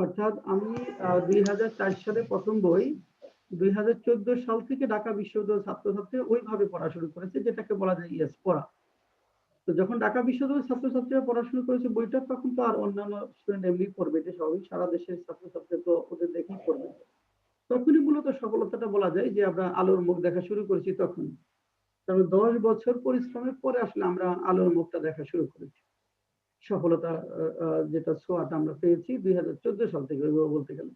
অর্থাৎ আমি 2004 সালে প্রথম বই, 2014 সাল থেকে ঢাকা বিশ্ববিদ্যালয়ের ছাত্রছাত্রীরা ওইভাবে পড়া শুরু করেছে, যেটাকে বলা যায় পড়া। তো যখন ঢাকা বিশ্ববিদ্যালয়ের ছাত্রছাত্রীরা পড়াশোনা করেছে বইটা, তখন তো আর অন্যান্য স্টুডেন্ট এমনি পড়বে, এটা স্বাভাবিক, সারা দেশের ছাত্রছাত্রী তো ওদের দেখেই পড়বে। তখনই মূলত সফলতাটা বলা যায় যে আমরা আলোর মুখ দেখা শুরু করেছি তখন। কারণ 10 বছর পরিশ্রমের পরে আসলে আমরা আলোর মুখটা দেখা শুরু করেছি। সফলতা যেটা ছোঁয়াটা আমরা পেয়েছি 2014 সাল থেকে ওইভাবে বলতে গেলে।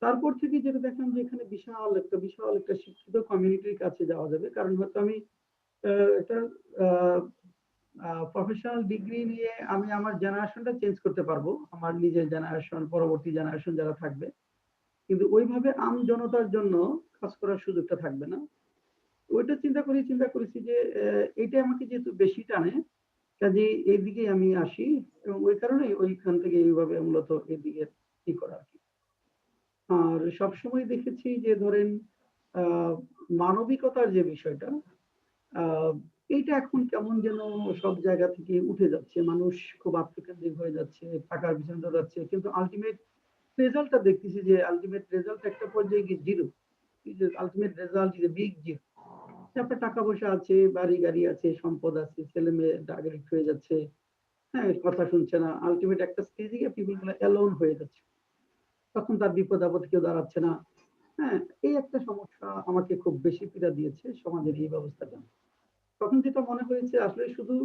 তারপর থেকে যেটা দেখলাম যে এখানে বিশাল একটা শিক্ষিত কমিউনিটির কাছে যাওয়া যাবে। কারণ হয়তো আমি একটা আ আ প্রফেশনাল ডিগ্রি নিয়ে আমি আমার জেনারেশনটা চেঞ্জ করতে পারবো। আমার নিজের জেনারেশন, পরবর্তী জেনারেশন যারা থাকবে। কিন্তু ওইভাবে জনতার জন্য কাজ করার সুযোগটা থাকবে না। ওইটা চিন্তা করেছি যে এইটা আমাকে যেহেতু বেশি টানে, কাজেই এইদিকেই আমি আসি এবং ওই কারণেই ওইখান থেকে এইভাবে মূলত এদিকে করা আরকি। আর সবসময় দেখেছি যে ধরেন আ মানবিকতার যে বিষয়টা, আ এইটা এখন কেমন যেন সব জায়গা থেকে উঠে যাচ্ছে। মানুষ খুব আত্মকেন্দ্রিক হয়ে যাচ্ছে, টাকার পিছনে দৌড়াচ্ছে। কিন্তু আল্টিমেট রেজাল্টটা দেখতেছি যে আল্টিমেট রেজাল্ট একটা পর্যায়ে গিয়ে 0। এই যে ultimate result is a big 0। আপনার টাকা-পয়সা আছে, বাড়ি-গাড়ি আছে, সম্পদ আছে, ছেলে-মেয়ে ড্রাগ এডিক্ট হয়ে যাচ্ছে। হ্যাঁ? কথা শুনছে না। আল্টিমেট একটা স্টেজে গিয়ে পিপল গুলো এলোন হয়ে যাচ্ছে। তখন তার বিপদ-আপদে কেউ দাঁড়াচ্ছে না। হ্যাঁ? এই একটা সমস্যা আমাকে খুব বেশি পীড়া দিয়েছে সমাজের এই ব্যবস্থাটা। তখন যেটা মনে হয়েছে আসলে শুধু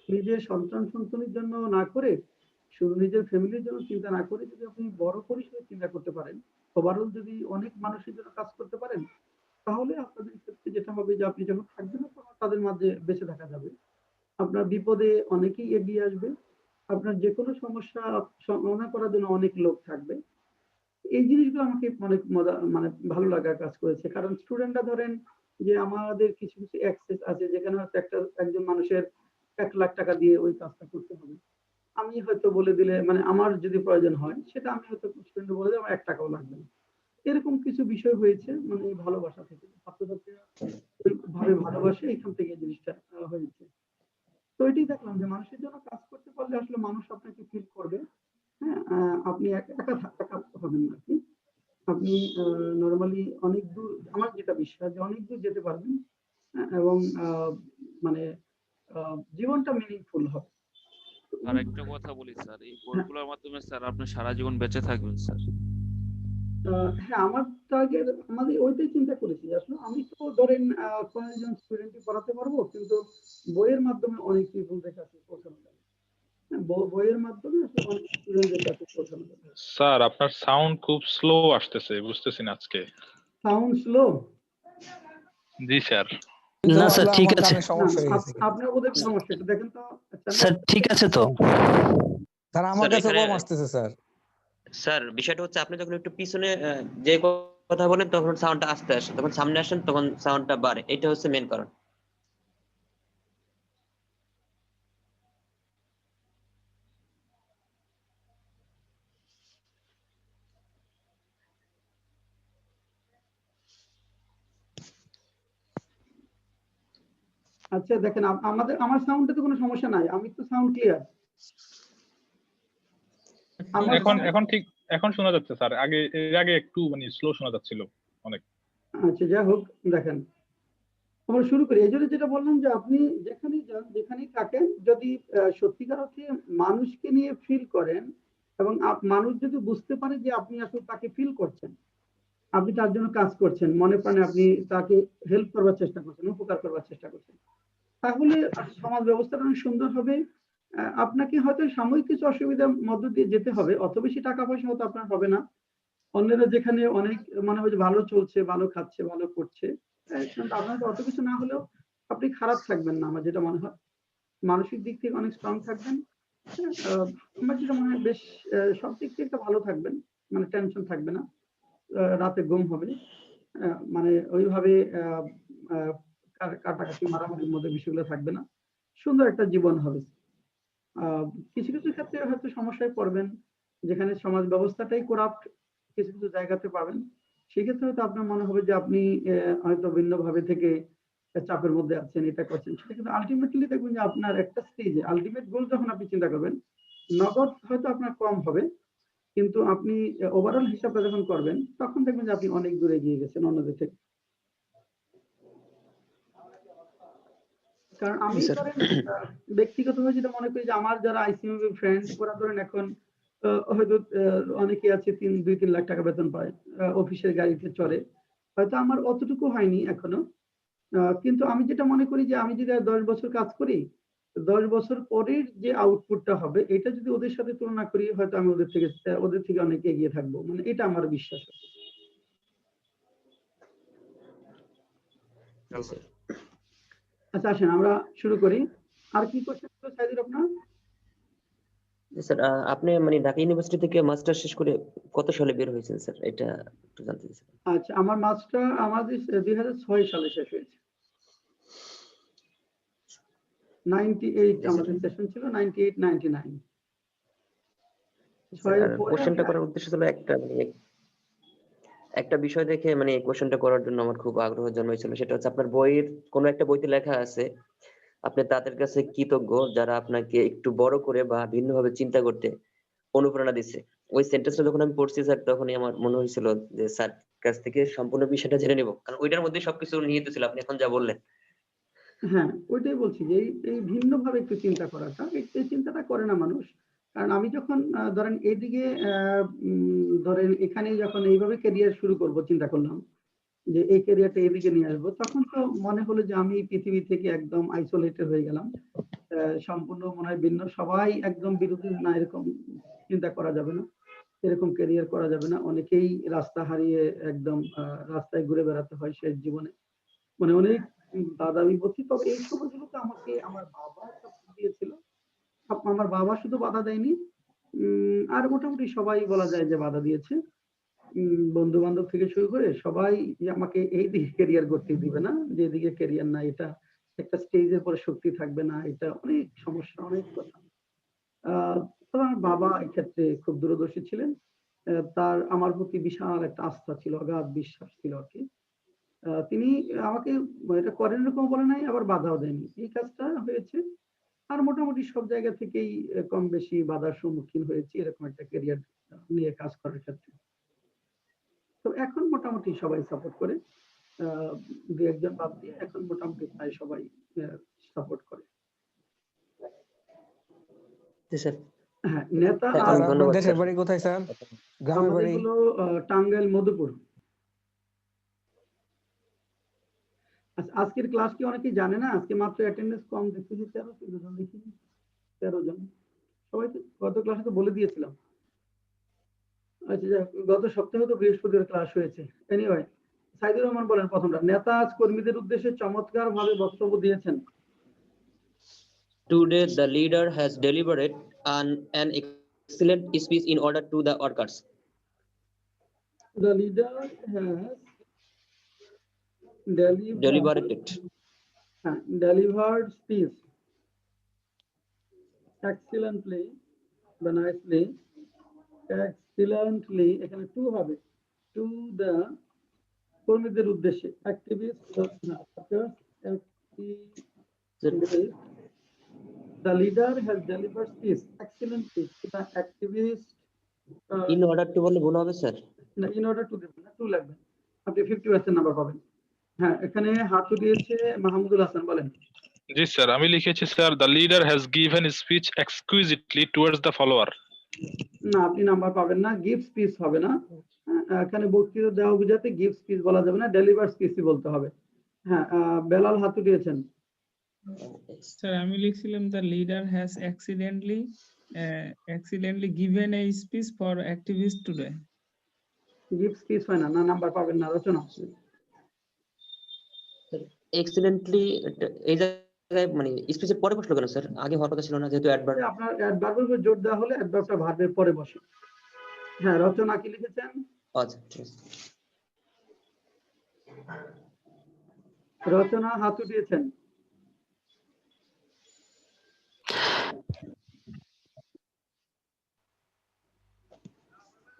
নিজের সন্তান-সন্ততির জন্য না করে, শুধু নিজের ফ্যামিলির জন্য চিন্তা না করে যদি আপনি বড় পরিসরে চিন্তা করতে পারেন, ওভারঅল যদি অনেক মানুষের জন্য কাজ করতে পারেন, তাহলে আপনাদের ক্ষেত্রে যেটা হবে যে আপনি যখন থাকবেন না তখন তাদের মাঝে বেঁচে থাকা যাবে। আপনার বিপদে অনেকেই এগিয়ে আসবে। আপনার যেকোনো সমস্যা সমাধান করার জন্য অনেক লোক থাকবে। এই জিনিসগুলো আমাকে অনেক মজা মানে ভালো লাগা কাজ করেছে। কারণ স্টুডেন্টরা ধরেন যে আমাদের কিছু অ্যাক্সেস আছে যেখানে হয়তো একজন মানুষের ৳১,০০,০০০ দিয়ে ওই কাজটা করতে হবে। আমি হয়তো বলে দিলে মানে আমার যদি প্রয়োজন হয় সেটা আমি হয়তো স্টুডেন্টকে বলে দেব আমার ৳১ লাগবে না। এরকম কিছু বিষয় হয়েছে মানে এই ভালোবাসা থেকে। ছাত্রছাত্রীরা ওইভাবে ভালোবাসে এখান থেকে এই জিনিসটা হয়েছে। তো এটাই দেখলাম যে মানুষের জন্য কাজ করতে পারলে আসলে মানুষ আপনাকে ফিল করবে। হ্যাঁ? আপনি একা হবেন না আরকি। আপনি নরমালি অনেক দূর আমার যেটা বিশ্বাস যে অনেক দূর যেতে পারবেন। এবং আ মানে আ জীবনটা মিনিংফুল হবে। তো আর ওই একটা কথা বলি স্যার, এই হ্যাঁ, বইগুলোর মাধ্যমে স্যার আপনি সারা জীবন বেঁচে থাকবেন স্যার। আ হ্যাঁ, আমার টার্গেট আমাদের ওইটাই চিন্তা করেছি। আসলে আমি তো ধরেন কয়েকজন স্টুডেন্টকে পড়াতে পারবো। কিন্তু বইয়ের মাধ্যমে অনেক পিপলদের কাছে পৌঁছানো যাবে। হ্যাঁ, বইয়ের মাধ্যমে আসলে অনেক স্টুডেন্টদের কাছে পৌঁছানো যাবে। স্যার আপনার সাউন্ড খুব স্লো আসতেছে, বুঝতেছি না আজকে। Sound slow? জি স্যার। না স্যার ঠিক আমার আছে। কানে না, সমস্যা হয়ে গেছে আপনার বোধহয় সমস্যা। একটু দেখেন তো স্যার চ্যানেলটা ঠিক আছে তো? স্যার আমার স্যার কাছে এখানে কম আসতেছে স্যার। স্যার বিষয়টা হচ্ছে আপনি যখন একটু পিছনে যে কথা বলেন তখন সাউন্ডটা আস্তে আসে, তখন সামনে আসেন তখন সাউন্ডটা বাড়ে, এটা হচ্ছে মেন কারণ। আচ্ছা দেখেন আমার সাউন্ডে তো কোনো সমস্যা নাই। আমি তো সাউন্ড ক্লিয়ার। আমার এখন সাউন্ড এখন ঠিক এখন শোনা যাচ্ছে স্যার। এর আগে একটু মানে স্লো শোনা যাচ্ছিল অনেক। আচ্ছা যাই হোক দেখেন। আমরা শুরু করি। এইজন্য যেটা বললাম যে আপনি যেখানেই যান, যেখানেই থাকেন যদি সত্যিকার অর্থে মানুষকে নিয়ে ফিল করেন এবং মানুষ যদি বুঝতে পারে যে আপনি আসলে তাকে ফিল করছেন। আপনি তার জন্য কাজ করছেন। মনে প্রাণে আপনি তাকে হেল্প করবার চেষ্টা করছেন, উপকার করবার চেষ্টা করছেন। তাহলে সমাজ ব্যবস্থাটা অনেক সুন্দর হবে। আপনাকে হয়তো সাময়িক কিছু অসুবিধার মধ্য দিয়ে যেতে হবে। অত বেশি টাকা-পয়সা হয়তো আপনার হবে না। অন্যেরা যেখানে অনেক মনে হয় যে ভালো চলছে, ভালো খাচ্ছে, ভালো করছে। কিন্তু আপনার তো অত কিছু না হলেও আপনি খারাপ থাকবেন না আমার যেটা মনে হয়। মানসিক দিক থেকে অনেক স্ট্রং থাকবেন। হ্যাঁ? আমার যেটা মনে হয় বেশ সব দিক থেকে একটা ভালো থাকবেন। মানে টেনশন থাকবে না। রাতে ঘুম হবে। মানে ওইভাবে আ আ কাটাকাটি মারামারির মধ্যে বিষয়গুলো থাকবে না। সুন্দর একটা জীবন হবে। আ কিছু ক্ষেত্রে হয়তো সমস্যায় পড়বেন। যেখানে সমাজ ব্যবস্থাটাই করাপ্ট কিছু জায়গাতে পাবেন। সেক্ষেত্রে হয়তো আপনার মনে হবে যে আপনি হয়তো ভিন্নভাবে থেকে চাপের মধ্যে আছেন, এটা করছেন। সেটা কিন্তু আল্টিমেটলি দেখবেন যে আপনার একটা স্টেজে আল্টিমেট গোল যখন আপনি চিন্তা করবেন, নগদ হয়তো আপনার কম হবে। কিন্তু আপনি ওভারঅল হিসাবটা যখন করবেন তখন দেখবেন যে আপনি অনেক দূরে এগিয়ে গেছেন অন্যদের থেকে। কারণ আমি স্যার ধরেন ব্যক্তিগতভাবে যেটা মনে করি যে আমার যারা আইসিএমবি ফ্রেন্ড ওরা ধরেন এখন হয়তো অনেকে আছে 2-3 লাখ টাকা বেতন পায়, অফিসের গাড়িতে চড়ে। হয়তো আমার অতটুকু হয়নি এখনো। কিন্তু আমি যেটা মনে করি যে আমি যদি আর 10 বছর কাজ করি, 10 বছর পরের যে আউটপুটটা হবে এটা যদি ওদের সাথে তুলনা করি হয়তো আমি ওদের থেকে অনেক এগিয়ে থাকবো। মানে এটা আমার বিশ্বাস। জি স্যার। আচ্ছা আসেন আমরা শুরু করি। আর কি কোশ্চেন ছিল সাইদুর আপনার? জি স্যার, আপনি মানে ঢাকা ইউনিভার্সিটি থেকে মাস্টার শেষ করে কত সালে বের হয়েছেন স্যার, এটা একটু জানতে চাইছিলাম। আচ্ছা আমার মাস্টার আমাদের 2006 সালে শেষ হয়েছে। 98 জি স্যার। আমাদের সেশন ছিল, 98-99 স্যার, ছয়ের আর পরে কোশ্চেনটা করার উদ্দেশ্য ছিল একটা বিষয় দেখে মানে এই কোশ্চেনটা করার জন্য আমার খুব আগ্রহ জন্মেছিল। সেটা হচ্ছে আপনার বইয়ের কোনো একটা বইতে লেখা আছে আপনি তাদের কাছে কৃতজ্ঞ যারা আপনাকে একটু বড় করে বা ভিন্নভাবে চিন্তা করতে অনুপ্রেরণা দিচ্ছে। ওই সেন্টেন্সটা যখন আমি পড়ছি স্যার তখনই আমার মনে হয়েছিল যে স্যার কাছ থেকে সম্পূর্ণ বিষয়টা জেনে নিব, কারণ ওইটার মধ্যে সবকিছু নিহিত ছিল আপনি এখন যা বললেন। হ্যাঁ ওইটাই বলছি যে এই ভিন্নভাবে একটু চিন্তা করাটা, এই চিন্তাটা করে না মানুষ। কারণ আমি যখন ধরেন এইদিকে ধরেন এখানে যখন এইভাবে ক্যারিয়ার শুরু করব চিন্তা করলাম যে এই ক্যারিয়ারটা এদিকে নিয়ে আসবো, তখন তো মনে হলো যে আমি পৃথিবী থেকে একদম আইসোলেটেড হয়ে গেলাম। সম্পূর্ণ মনে হয় ভিন্ন, সবাই একদম বিরোধী, না এরকম চিন্তা করা যাবে না, এরকম ক্যারিয়ার করা যাবে না। অনেকেই রাস্তা হারিয়ে একদম রাস্তায় ঘুরে বেড়াতে হয় শেষ জীবনে, মানে অনেক বাধা বিপত্তি। তবে এই সময়গুলোতে আমাকে আমার বাবা সাপোর্ট দিয়েছিল। আমার বাবা শুধু বাধা দেয়নি, আর মোটামুটি সবাই বলা যায় যে বাধা দিয়েছে। বন্ধু বান্ধব থেকে শুরু করে সবাই যে আমাকে এই দিকে ক্যারিয়ার করতে দিবে না, যে এদিকে ক্যারিয়ার না, এটা একটা স্টেজের পরে শক্তি থাকবে না, এটা অনেক সমস্যা, অনেক কথা। তবে আমার বাবা এক্ষেত্রে খুব দূরদর্শী ছিলেন। তার আমার প্রতি বিশাল একটা আস্থা ছিল, অগাধ বিশ্বাস ছিল আর কি। তিনি আমাকে এটা করেন এরকম বলে নাই, আবার বাধাও দেয়নি। এই কাজটা হয়েছে। আর মোটামুটি সব জায়গা থেকেই কম বেশি বাধার সম্মুখীন হয়েছি এরকম একটা ক্যারিয়ার নিয়ে কাজ করার ক্ষেত্রে। তো এখন মোটামুটি সবাই সাপোর্ট করে। দু একজন বাদ দিয়ে এখন মোটামুটি প্রায় সবাই সাপোর্ট করে। জি স্যার। হ্যাঁ, নেতা হ্যাঁ, আর স্যার আপনার ধন্যবাদ দেশের স্যার। বাড়ি কোথায় স্যার? গ্রামের আমাদের বাড়ি? হলো টাঙ্গাইল মধুপুর। আচ্ছা, আজকের ক্লাস কি অনেকেই জানে না? আজকে মাত্র অ্যাটেন্ডেন্স কম দেখতেছি 13 জন দেখি 13 জন। সবাই তো গত ক্লাসে তো বলে দিয়েছিলাম। আচ্ছা যাক, গত সপ্তাহে তো বৃহস্পতিবার ক্লাস হয়েছে। এনিওয়ে, সাইদুর রহমান বলেন প্রথমটা। নেতা আজ কর্মীদের উদ্দেশ্যে চমৎকার ভাবে বক্তব্য দিয়েছেন। Today the leader has delivered an excellent speech in order to the workers. The leader has Deliberated. delivered speech excellently বা nicely, excellently এখানে টু হবে, টু দ্য কর্মীদের উদ্দেশ্যে, activist the leader has delivered speech excellently to the activist In order to বললে ভুল হবে sir. না, in order to দেবেন না, টু লাগবে। আপনি 50% নাম্বার পাবেন। হ্যাঁ, এখানে হাত উঠিয়েছে মাহমুদুল হাসান, বলেন। জি স্যার, আমি লিখেছি sir, the leader has given speech exquisitely towards the follower. না, আপনি নাম্বার পাবেন না, গিভ স্পিচ হবে না। এখানে বক্তৃতা দেওয়া বুঝাতে গিভ স্পিচ বলা যাবে না, ডেলিভার স্পিচই বলতে হবে। হ্যাঁ, বেলাল হাত উঠিয়েছেন। স্যার আমি লিখছিলাম the leader has accidentally given a speech for activists today. Give speech হয় না, না নাম্বার পাবেন না। রচনা, এক্সিলেন্টলি এই জায়গায় মানে স্পিচের পরে বসলো কেন স্যার? আগে হওয়ার কথা ছিল না, যেহেতু অ্যাডভার্ব। আপনার অ্যাডভার্বের উপর জোর দেওয়া হলে অ্যাডভার্বটা ভার্বের পরে বসে। হ্যাঁ, রচনা কি লিখেছেন? আচ্ছা ঠিক আছে। রচনা হাত উঠিয়েছেন।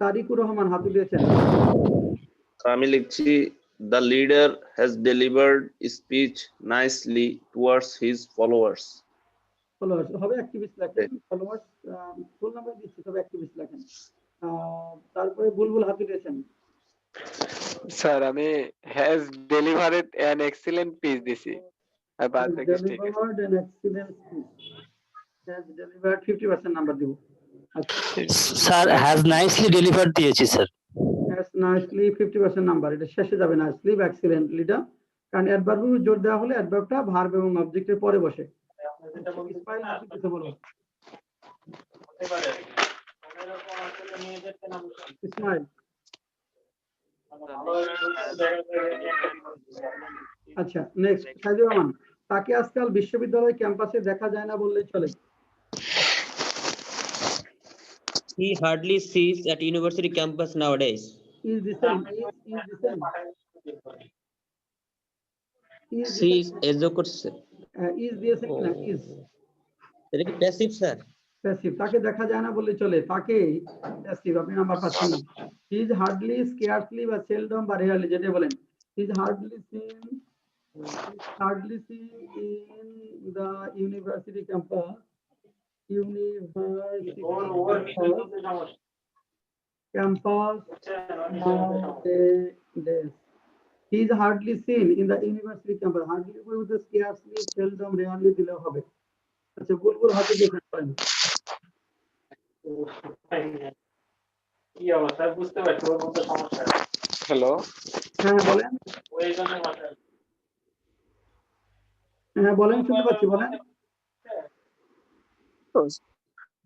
তারিকুর রহমান হাত উঠিয়েছেন। আমি লিখছি, the leader has delivered speech nicely towards his followers. Followers হবে, অ্যাক্টিভিস্ট লেখেন। ফলোয়ার্স ফুল নাম্বার দিচ্ছি, তবে অ্যাক্টিভিস্ট লেখেন। তারপরে বুলবুল হাত উঠিয়েছেন। স্যার আমি has delivered an excellent piece দিছি আর বাদ Has বাকি ঠিক আছে delivered an excellent speech. Has delivered 50% number দিব। আচ্ছা, স্যার হ্যাজ নাইসলি ডেলিভার দিয়েছি স্যার। has nicely 50% নাম্বার, এটা শেষে যাবে nicely বা excellentlyটা, কারণ অ্যাডভার্ব জোর দেওয়া হলে অ্যাডভার্বটা ভার্ব এবং অবজেক্টের পরে বসে। ইসমাইল আপনি কিছু বলুন। ইসমাইল, আচ্ছা নেক্সট সাইদুর রহমান, তাকে আজকাল বিশ্ববিদ্যালয় ক্যাম্পাসে দেখা যায় না বললেই চলে। He hardly sees at university campus nowadays. Is the same, is the same. Is the She is same. এজো করছে। Is দিয়েছে কিনা, is এটা কি প্যাসিভ স্যার? প্যাসিভ, তাকে দেখা যায় না বললে চলে, তাকে প্যাসিভ, আপনি নাম্বার পাচ্ছেন না। He is hardly, scarcely বা seldom বা rarely যেটা বলেন, he is hardly seen in the university campus, nowadays. He is hardly seen in the university campus, hardly with the scarcely, seldom, rarely দিলেও হবে। আচ্ছা বুলবুল হাতে দেখেন পারেন। কি অবস্থা বুঝতে পারছি, ওর মধ্যে সমস্যা। হ্যালো হ্যাঁ বলেন, ওই জন্য মাথা হ্যাঁ বলেন, শুনতে পাচ্ছি, বলেন।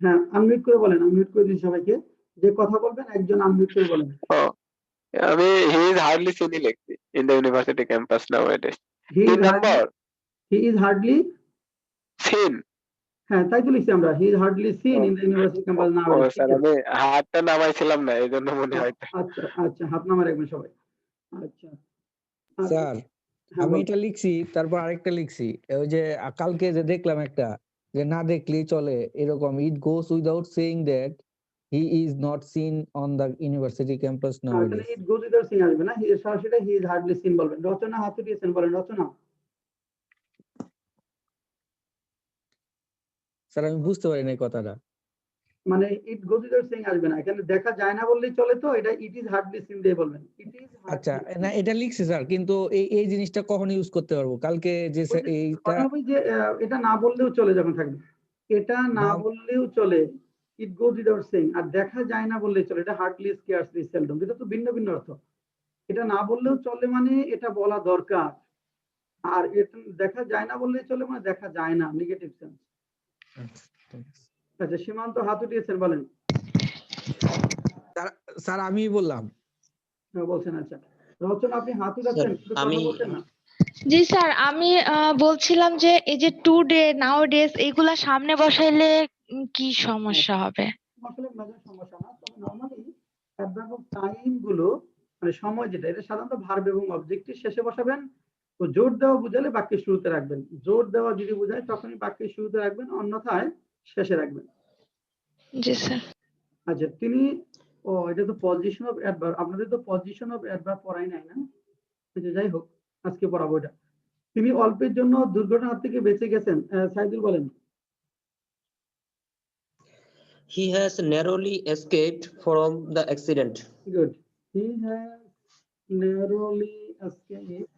হ্যাঁ আনমিউট করে বলেন, আনমিউট করে দিন সবাইকে, যে কথা বলবেন একজন আনমিউট করে বলেন। আমি হি ইজ হার্ডলি সিনি লিখছি in the university campus nowadays He তিন is নাম্বার hardly, সিন হ্যাঁ তাই তো লিখছি আমরা, he is hardly seen in the university campus ও nowadays। স্যার আমি হাতটা নামাইছিলাম না এই জন্য মনে হয় আচ্ছা আচ্ছা, হাত নামা রাখবেন সবাই। আচ্ছা আচ্ছা, স্যার হ্যাঁ আমি বলেন। এটা লিখছি, তারপর আরেকটা লিখছি, ওই যে কালকে যে দেখলাম একটা, যে না দেখলেই চলে এরকম, it goes without saying that he is not seen on the university campus তাহলে নাওএডেজ। ইট গোজ উইদাউট সিং আসবে না, সরাসরি হি ইজ হার্ডলি সিন বলবেন। রচনা হাত উঠিয়েছেন, বলেন রচনা। স্যার আমি বুঝতে পারি না এই কথাটা। মানে ইট গোজ উইদাউট সিং আসবে না, এখানে দেখা যায় না বললেই চলে, তো এটা ইট ইজ হার্ডলি সিন দিয়ে বলবেন। ইট ইজ আচ্ছা না এটা লিখছি স্যার, কিন্তু এই জিনিসটা কখন ইউজ করতে পারবো? কালকে যে এইটা কথা হবে যে এটা না বললেও চলে, যখন থাকবে এটা না না- বললেও চলে, ইট গোজ উইদাউট সেইং, আর দেখা যায় না বললেই চলে, এটা হার্ডলি, স্কার্সলি, সেলডম, এটা তো ভিন্ন ভিন্ন অর্থ। এটা না বললেও চলে মানে এটা বলা দরকার, আর এটা দেখা যায় না বললেই চলে মানে দেখা যায় না, নেগেটিভ সেন্স। আচ্ছা সীমান্ত হাত উঠিয়েছেন, বলেন। স্যার আমি বললাম। হ্যাঁ, বলছেন। আচ্ছা রচনা, আপনি হাত উঠাচ্ছেন কিন্তু কথা বলছেন না। জি স্যার, আমি বলছিলাম যে এই যে টুডে, নাও ডেজ এগুলা সামনে বসাইলে কি সমস্যা হবে? আসলে মেজর সমস্যা না, তবে নরমালি অ্যাডভার্ব অফ টাইম গুলো, মানে সময় যেটা, এটা সাধারণত ভার্ব এবং অবজেক্টের শেষে বসাবেন। তো জোর দেওয়া বুঝালে বাক্যের শুরুতে রাখবেন, জোর দেওয়া যদি বোঝায় তখনই বাক্যের শুরুতে রাখবেন, অন্যথায় শেষে রাখবেন। জি স্যার। আচ্ছা তিনি, ও এটা তো পজিশন অফ অ্যাডভার্ব, আপনাদের তো পজিশন অফ অ্যাডভার্ব পড়াই নাই না? আচ্ছা যাই হোক, আজকে পড়াবো এটা। তিনি অল্পের জন্য দুর্ঘটনার থেকে বেঁচে গেছেন, সাইদুল বলেন। He has narrowly escaped from the accident. Good. He has narrowly escaped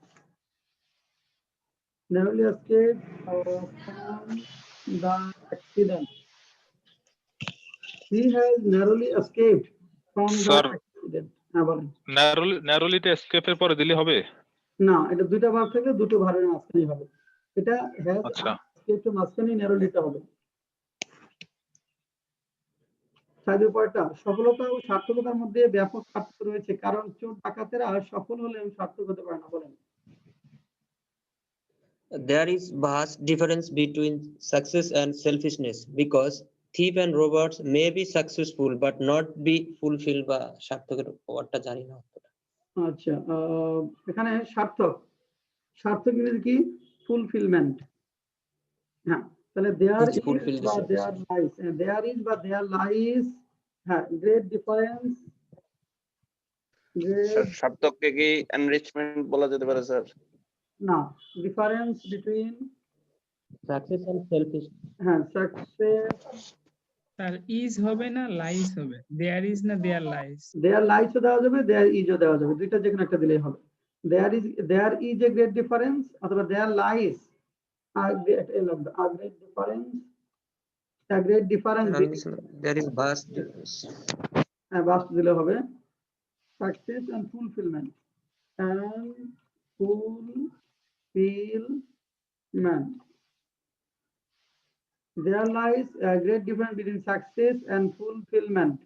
from the accident. He has narrowly escaped from the Sir. accident. হ্যাঁ বলেন। ন্যারোলিতে এসকেপের পরে দিলে হবে? না, এটা দুইটা ভার্ব থাকলে দুটো ভার্বের মাঝখানেই হবে। এটা has আচ্ছা। escaped এর মাঝখানেই narrowlyটা হবে। সাইডের পরেরটা, সফলতা ও সার্থকতার মধ্যে ব্যাপক পার্থক্য রয়েছে, কারণ চোর ডাকাতেরা সফল হলেও সার্থক হতে পারে না, বলেন। There is vast difference between success and selfishness because thief and robbers may be successful but not be fulfilled বা সার্থকের ওয়ার্ডটা জানি না। আচ্ছা এখানে সার্থক, সার্থক ইংরেজি কি? ফুলফিলমেন্ট। হ্যাঁ তাহলে দেয়ার ইজ Fulfill the বা service. There lies, there is বা দেয়ার লাইস, হ্যাঁ গ্রেট ডিফারেন্স, গ্রেট সার্থককে কি এনরিচমেন্ট বলা যেতে পারে স্যার? না, difference between, Success and selfish. হ্যাঁ সাকসেস স্যার ইজ হবে না লাইস হবে, দেয়ার ইজ না দেয়ার লাইস? দেয়ার লাইসও দেওয়া যাবে, দেয়ার ইজও দেওয়া যাবে, দুইটা যে কোনো একটা দিলেই হবে। There is a great difference অথবা there lies a great difference, a great difference There is vast difference. vast দিলে হবে। Success and fulfillment and fulfillment. There lies a great difference between success and fulfillment.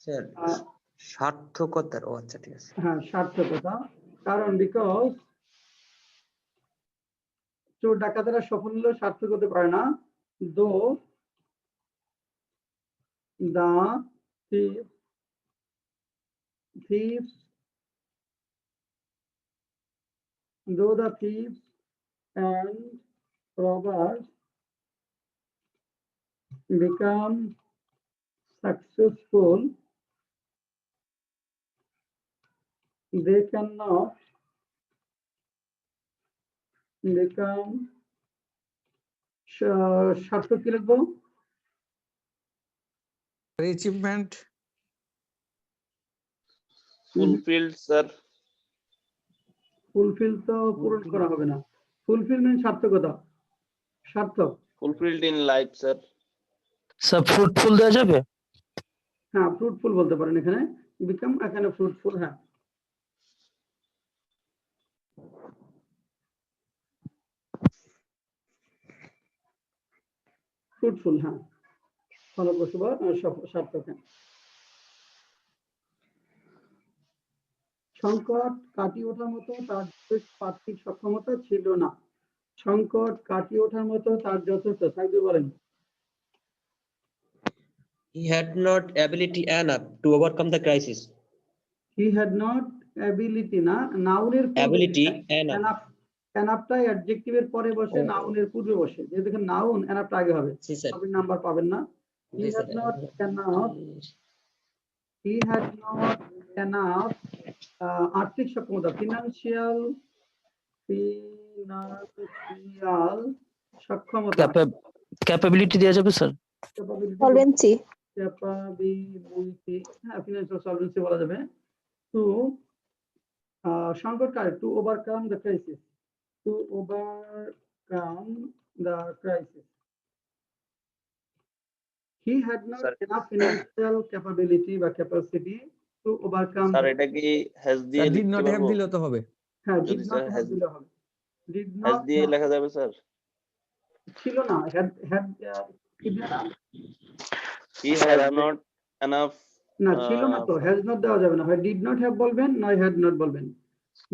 Sir সার্থকতার, ও আচ্ছা ঠিক আছে। হ্যাঁ, সার্থকতা। কারণ বিকজ চোর ডাকাতেরা সফল হলেও সার্থক হতে পারে না, দো দা thieves though the thieves and robbers become successful, they cannot become সার্থক কি লিখবো? Achievement fulfilled sir. ফুলফিল তো পূরণ করা হবে না, ফুলফিলমেন্ট সার্থকতা, সার্থক। Fulfilled in life sir. Sir fruitful দেওয়া যাবে? হ্যাঁ, ফ্রুটফুল বলতে পারেন এখানে, বিকাম এখানে ফ্রুটফুল। হ্যাঁ, ফ্রুটফুল, হ্যাঁ, ফলপ্রসূ বা সার্থক। হ্যাঁ। সংকট কাটিয়ে ওঠার মতো তার পার্থিব সক্ষমতা ছিল না। সংকট কাটিয়ে ওঠার মতো তার যথেষ্ট, সাইদুর বলেন। He had not ability enough to overcome the crisis. He had not ability না, নাউনের Ability enough. এনাফ, এনাফটা অ্যাডজেক্টিভের পরে বসে, নাউনের পূর্বে বসে। যে দেখেন নাউন, এনাফটা আগে হবে, জি স্যার। আপনি নাম্বার পাবেন না। He G had sir. not enough, he had not enough আর্থিক সক্ষমতা, ফিনান্সিয়াল সক্ষমতা, ক্যাপাবিলিটি দেওয়া যাবে স্যার? সলভেন্সি, ক্যাপাবিলিটি, হ্যাঁ, ফিনান্সিয়াল সলভেন্সি বলা যাবে। টু সংকটকালে, to overcome the crisis, to overcome the crisis. He had not enough financial capability বা capacity to overcome. স্যার এটা কি হ্যাজ দিয়ে ডিড লিখতে নট হ্যাভ পারবো? দিলে তো হবে। হ্যাঁ, যদি did sir not have has- দিলে হবে। Did হ্যাজ not দিয়ে have লেখা যাবে স্যার? ছিল না, had কি দিয়ে না? He has not enough না, ছিল না তো, has not দেওয়া যাবে না, হয় did not have বলবেন নয় had not বলবেন।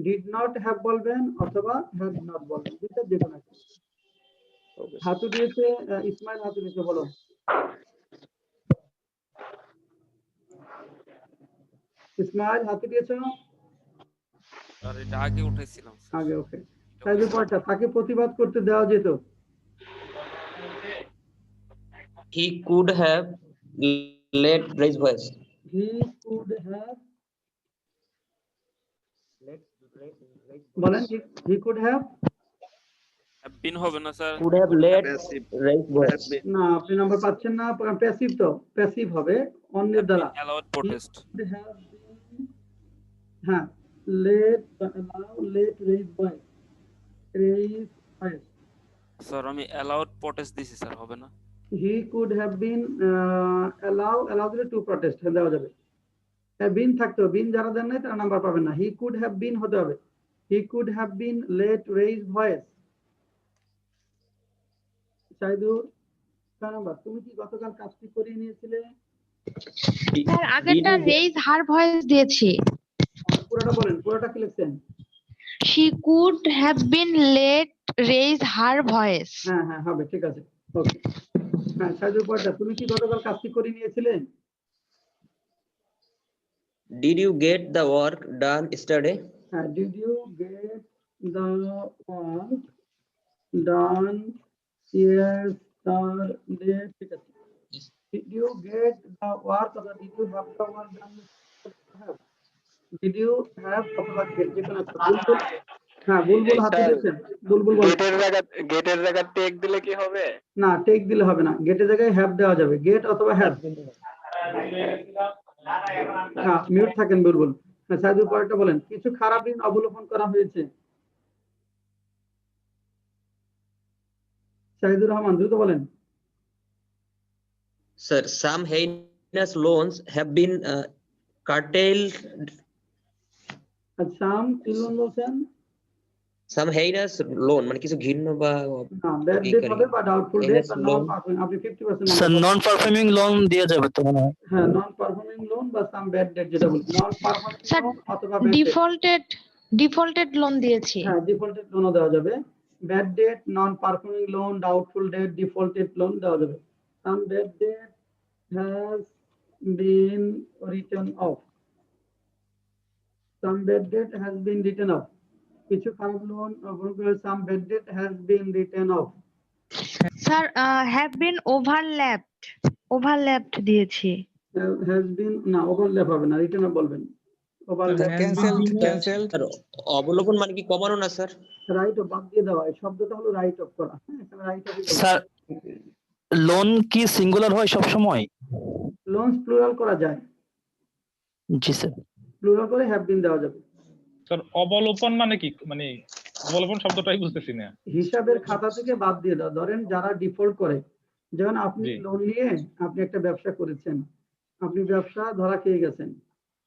Did not have বলবেন অথবা had not বলবেন, দুইটা যে কোনো একটা। Okay, sir. হাতু দিয়েছে ইসমাইল, হাতু দিয়েছে, বলো। ইসমাইল হাতু দিয়েছো? আর এটা আগে উঠাইছিলাম স্যার। আগে, ওকে। তাই পরটা তাকে প্রতিবাদ করতে দেওয়া যেত। He could have let raise voice. He could have, বলেন, he could have, Have been হবে না sir? Could have let Passive. raise voice. না, আপনি নাম্বার পাচ্ছেন না, প্যাসিভ তো, প্যাসিভ হবে অন্যের দ্বারা। Allowed protest. Could have been, হ্যাঁ, let allow, let raise voice, raise voice। Sir আমি allowed protest দিছি স্যার, হবে না? He could have been allow দিলে টু প্রটেস্ট দেওয়া যাবে। বিন থাকতো, বিন যারা দেন নাই তারা নাম্বার পাবেন না। হি কুড হ্যাভ বিন হতে হবে, he could have been late raise voice. Saidur, ছয় নাম্বার, তুমি কি গতকাল কাজটি করিয়ে নিয়েছিলে? স্যার আগেরটা রেইজ হার ভয়েস দিয়েছি। পুরোটা বলেন, পুরোটা কি লিখছেন? She could have been let raise her voice. হ্যাঁ হ্যাঁ, হবে, ঠিক আছে, ওকে। হ্যাঁ, সাইদুর পরটা, তুমি কি গতকাল কাজটি করিয়ে নিয়েছিলে? Did you get the work done yesterday? Did you get the work done yesterday? ঠিক আছে। Did you get the work or did you have the work done? Did you have অথবা get, যে কোনো একটা। হ্যাঁ বুলবুল হাতে স্যার, দিয়েছেন, বুলবুল বলেন। গেটের জায়গা টেক দিলে কি হবে? না টেক দিলে হবে না, গেটের জায়গায় হ্যাভ দেওয়া যাবে, গেট অথবা হ্যাভ। হ্যাঁ মিউট থাকেন বুলবুল। হ্যাঁ সাইদুল পরেরটা বলেন, কিছু খারাপ দিন অবলোকন করা হয়েছে। সাইদুর রহমান দ্রুত বলেন। Sir, some heinous loans have been curtailed. Some Elon বলছেন Some heinous loan মানে কিছু ঘৃণ্য বা না, ব্যাড ডেট হবে বা ডাউটফুল ডেট heinous বা নন loan. পারফর্মিং, আপনি 50% স্যার নাম্বার নন পারফর্মিং লোন দেওয়া যাবে তো মনে হয়। হ্যাঁ নন পারফর্মিং লোন বা সাম ব্যাড ডেট যেটা বলি, নন পারফর্মিং স্যার লোন অথবা ব্যাড ডেট। ডিফল্টেড লোন দিয়েছি। হ্যাঁ ডিফল্টেড লোনও দেওয়া যাবে, bad debt, non performing loan, doubtful debt, defaulted loan দেওয়া যাবে। Some bad debt has been written off, some bad debt has been written off, কিছু খারাপ loan some bad debt has been written off. Sir have been overlapped দিয়েছি। Has been না, overlap হবে না, written off বলবেন। Overlap cancelled Sir, অবলোকন মানে কি কমানো না স্যার? রাইট অফ বাদ দিয়ে দেওয়া, এই শব্দটা হলো রাইট অফ করা। হ্যাঁ এখানে রাইট অফ স্যার লোন কি সিঙ্গুলার হয় সব সময়? লোনস প্লুরাল করা যায়, জি স্যার। প্লুরাল করে হ্যাভ বিন দেওয়া যাবে। স্যার অবলোপন মানে কি, মানে অবলোপন শব্দটাই বুঝতেছি না। হিসাবের খাতা থেকে বাদ দিয়ে দাও। ধরেন যারা ডিফল্ট করে, যেমন আপনি জি। লোন নিয়ে আপনি একটা ব্যবসা করেছেন, আপনি ব্যবসা ধরা খেয়ে গেছেন,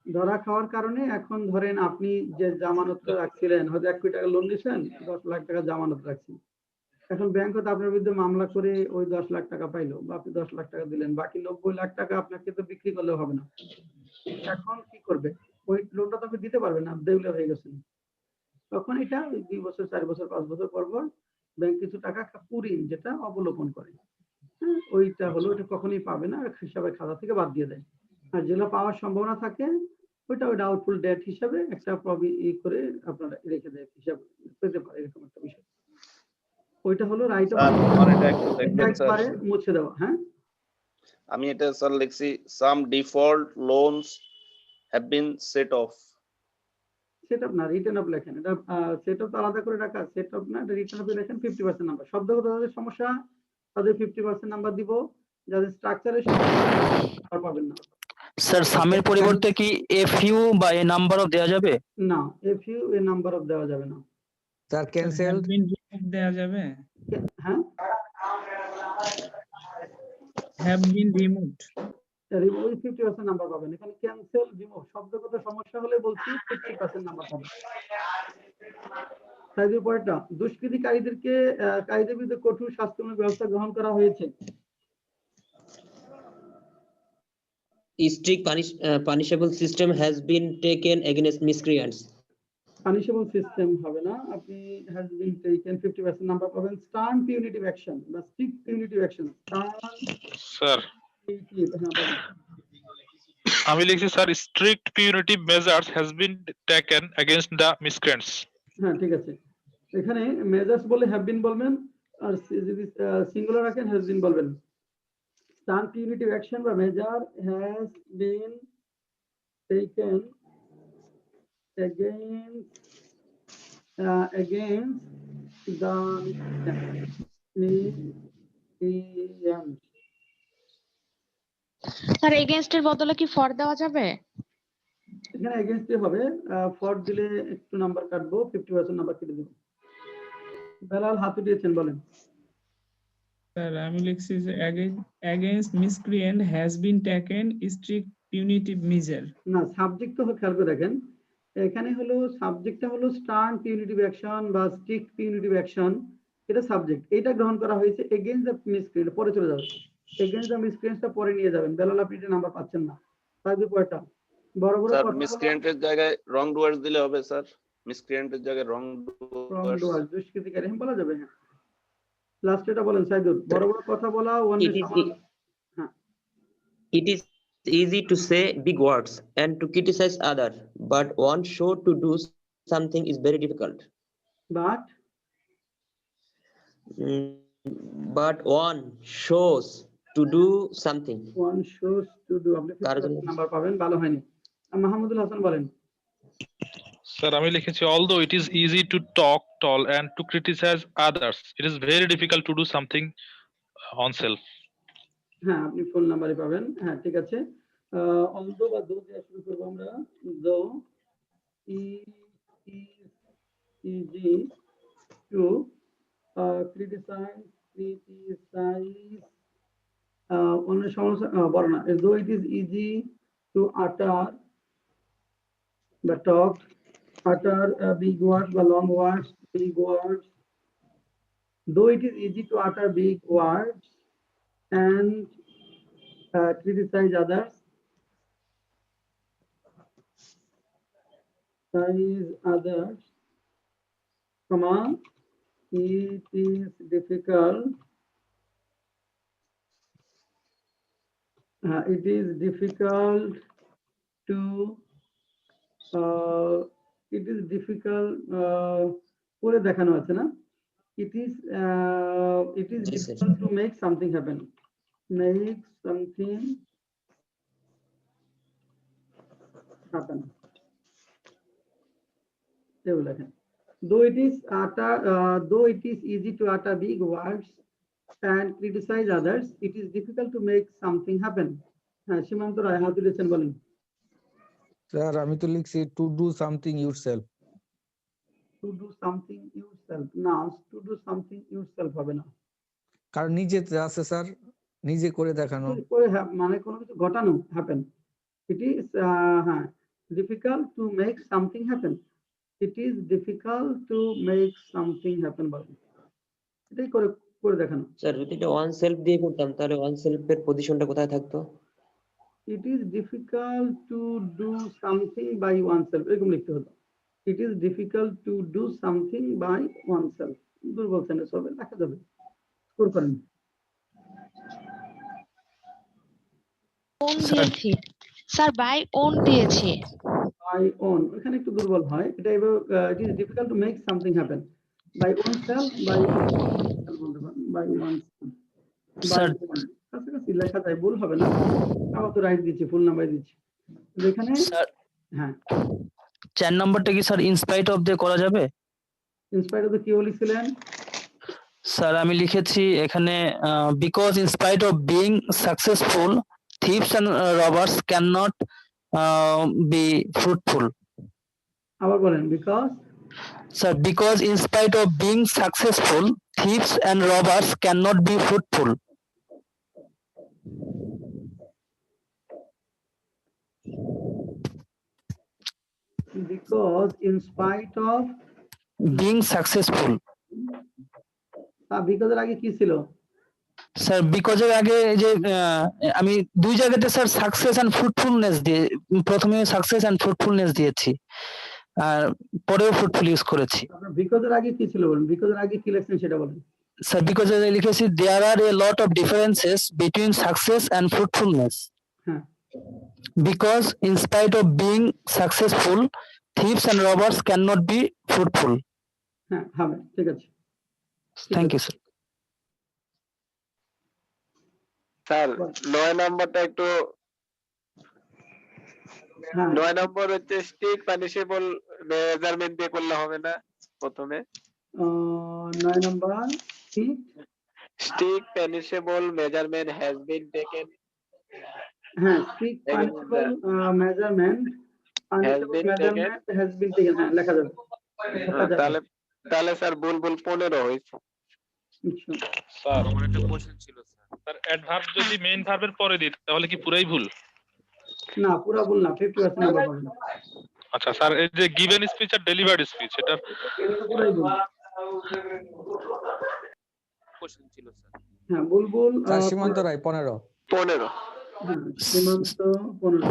ধরা খাওয়ার কারণে এখন ধরেন আপনি যে জামানত রাখছিলেন, হয়তো 1 কোটি টাকা লোন নিয়েছেন, 10 লাখ টাকা জামানত রাখছেন, এখন ব্যাংক হয়তো আপনার বিরুদ্ধে মামলা করে ওই 10 লাখ টাকা পাইলো, বা আপনি 10 লাখ টাকা দিলেন, বাকি 90 লাখ টাকা আপনাকে তো বিক্রি করলেও হবে না। এখন কি করবে, ওই লোনটা তো আপনি দিতে পারবেন না, দেউলিয়া হয়ে গেছেন। তখন এটা 2 বছর 4 বছর 5 বছর পর পর ব্যাংক কিছু টাকা কুরিন যেটা অবলোকন করে, হ্যাঁ ওইটা হলো, ওটা কখনোই পাবে না, হিসাবের খাতা থেকে বাদ দিয়ে দেয়। আর যেগুলো পাওয়ার সম্ভাবনা থাকে ওইটা ওই ডাউটফুল ডেট হিসাবে একটা করে আপনারা রেখে দেয়, হিসাব পেতে পারে, এরকম একটা বিষয়। ওইটা হলো রাইট অফ, স্যার আমার এটা একটু দেখবেন স্যার। একবারে মুছে দেওয়া। হ্যাঁ আমি এটা স্যার লিখছি some default loans have been set off. Set up না, রিটার্ন অফ লেখেন, এটা সেট আপ তো আলাদা করে রাখা, সেট আপ না, এটা রিটার্ন অফ লেখেন 50% নাম্বার। শব্দগত যাদের সমস্যা তাদের 50% নাম্বার দিব, যাদের স্ট্রাকচারের সমস্যা পাবেন না। স্যার সামের পরিবর্তে কি এফইউ বা এ নাম্বারও দেওয়া যাবে? না F U A number of দেওয়া যাবে না। স্যার ক্যান্সেলড দেওয়া যাবে। হ্যাঁ have been removed. Remove 50% number পাবেন। এখানে ক্যান্সেল রিমুভ শব্দগত সমস্যা হলে বলছি 50% নাম্বার পাবেন। সাইজের পরেরটা, দুষ্কৃতিকারীদেরকে কারীদের বিরুদ্ধে কঠোর শাস্তিমূলক ব্যবস্থা গ্রহণ করা হয়েছে। Strict punishable system has been taken against miscreants. Punishable system হবে না, আপনি হ্যাজ বিন টেকেন 50% নাম্বার পাবেন। স্টার্ন পিউনিটিভ অ্যাকশন বা strict punitive action, sir stern আমি লিখছি sir strict punitive measures has been taken against the miscreants. হ্যাঁ ঠিক আছে, এখানে মেজার্স বলে হ্যাভ বিন বলবেন, আর যদি সিঙ্গুলার রাখেন হ্যাজ বিন বলবেন। স্টার্ন পিউনিটিভ অ্যাকশন বা measure has been taken against the miscreants. Sir against এর বদলে কি ফর দেওয়া যাবে? এখানে এগেইনস্ট হবে, ফর দিলে একটু নাম্বার কাটবো, 50% নাম্বার কেটে দেব। বেলাল হাত উঠিয়েছেন, বলেন। স্যার আমি লিখছি যে against miscreant has been taken strict punitive measure. না সাবজেক্ট তো খেয়াল করে দেখেন, এখানে হলো সাবজেক্টটা হলো স্টার্ন পিউনিটিভ অ্যাকশন বা স্ট্রিক্ট পিউনিটিভ অ্যাকশন, এটা সাবজেক্ট, এটা গ্রহণ করা হয়েছে এগেইনস্ট দ্য মিসক্রিয়েন্ট, পরে চলে যাবে, এগেইনস্ট দ্য মিসক্রিয়েন্টটা পরে নিয়ে যাবেন। বেলাল আপনি এটা নাম্বার পাচ্ছেন না, তাহলে পরেরটা বড় বড় স্যার কথা মিসক্রিয়েন্টের জায়গায় রং ডুয়ার্স দিলে হবে স্যার? মিসক্রিয়েন্টের জায়গায় রং ডুয়ার্স দুষ্কৃতিকারী বলা যাবে। হ্যাঁ লাস্ট এটা বলেন সাইদুল, বড় বড় কথা বলা অন্যের সমান। হ্যাঁ It is easy to say big words and to criticize other, but one show to do something is very difficult. But one shows to do something. One shows to do, আপনি নাম্বার পাবেন, ভালো হয়নি। মাহমুদুল হাসান বলেন। Sir আমি লিখেছি although it is easy to talk tall and to criticize others, it is very difficult to do something on self. হ্যাঁ, আপনি ফুল নাম্বারই পাবেন। হ্যাঁ, ঠিক আছে। অলদো বা দো দিয়ে শুরু করবো আমরা। দো easy to criticize অন্য সমস্যা বড় না। Though it is easy to utter বা talk, utter big words বা long words, big words. Though it is easy to utter big words and criticize others, comma, it is difficult. It is difficult to. It is difficult. পরে দেখানো আছে না? It is difficult to make something happen. Make something happen. Though it is easy to utter big words and criticize others, it is difficult to make something happen. Shimanta Rai, how to listen বলেন? Sir আমি তো লিখছি to do something yourself. To do something yourself. না, to do something yourself হবে না। কারণ নিজে আছে স্যার, নিজে করে দেখানো। মানে কোনো কিছু ঘটানো happen. It is difficult to make something happen. It is difficult to make something happen বলেন। এটাই করে দেখানো। স্যার যদি এটা ওয়ান সেলফ দিয়ে করতাম তাহলে ওয়ান সেলফের পজিশনটা কোথায় থাকতো? It is difficult to do something by oneself. এরকম লিখতে হতো। It is difficult to do something by oneself. দুর্বল সেন্টেন্স হবে, লেখা যাবে। স্কোর করেন। ওন দিয়েছি স্যার, বাই ওন দিয়েছি। By own, এখানে একটু দুর্বল হয়। এটা it is difficult to make something happen. By oneself, by oneself. Sir কাছাকাছি লেখা যায়, ভুল হবে না। আবার তো রাইট দিচ্ছি, ফুল নাম্বার দিচ্ছি। এখানে হ্যাঁ 4 নম্বরটা কি স্যার ইনস্পাইট অফ দিয়ে করা যাবে? ইনস্পাইট অফ কি বলেছিলেন? স্যার আমি লিখেছি এখানে because in spite of being successful thieves and robbers cannot be fruitful. আবার বলেন। Because Sir, because in spite of being successful, thieves and robbers cannot be fruitful. Because in spite of being successful. because এর আগে কি ছিল? Sir because এর আগে যে আমি দুই জায়গাতে স্যার সাকসেস এন্ড ফ্রুটফুলনেস দিয়ে, প্রথমে সাকসেস এন্ড ফ্রুটফুলনেস দিয়েছি আর পরেও ফ্রুটফুল ইউজ করেছি। আপনার বিকজ এর আগে কি ছিল বলেন? বিকজ এর আগে কি লিখছেন সেটা বলেন। স্যার বিকজ এর লিখেছি there are a lot of differences between success and fruitfulness. হ্যাঁ। Because in spite of being successful, thieves and robbers cannot be fruitful. হ্যাঁ, হবে, ঠিক আছে। Thank you, sir. স্যার 9 নাম্বারটা একটু 9 নম্বর হচ্ছে স্ট্রিক্ট পানিশেবল মেজারমেন্ট দিয়ে করলে হবে না প্রথমে? 9 number strict punishable measurement has been taken. হ্যাঁ, strict punishable measurement has been taken, হ্যাঁ লেখা যাবে। তাহলে স্যার ভুল 15 হয়েছে। স্যার আমার একটা কোশ্চেন ছিল স্যার। স্যার অ্যাডভার্ব যদি মেইন ভার্বের পরে দিই তাহলে কি পুরাই ভুল? না, পুরো ভুল না, 50% নাম্বার পাবেন। আচ্ছা স্যার, এই যে গিভেন স্পিচ আর ডেলিভার্ড স্পিচ এটা পুরাই ভুল। কোশ্চেন ছিল স্যার। হ্যাঁ, বুলবুল সীমান্ত রায় 15। সীমান্ত 15।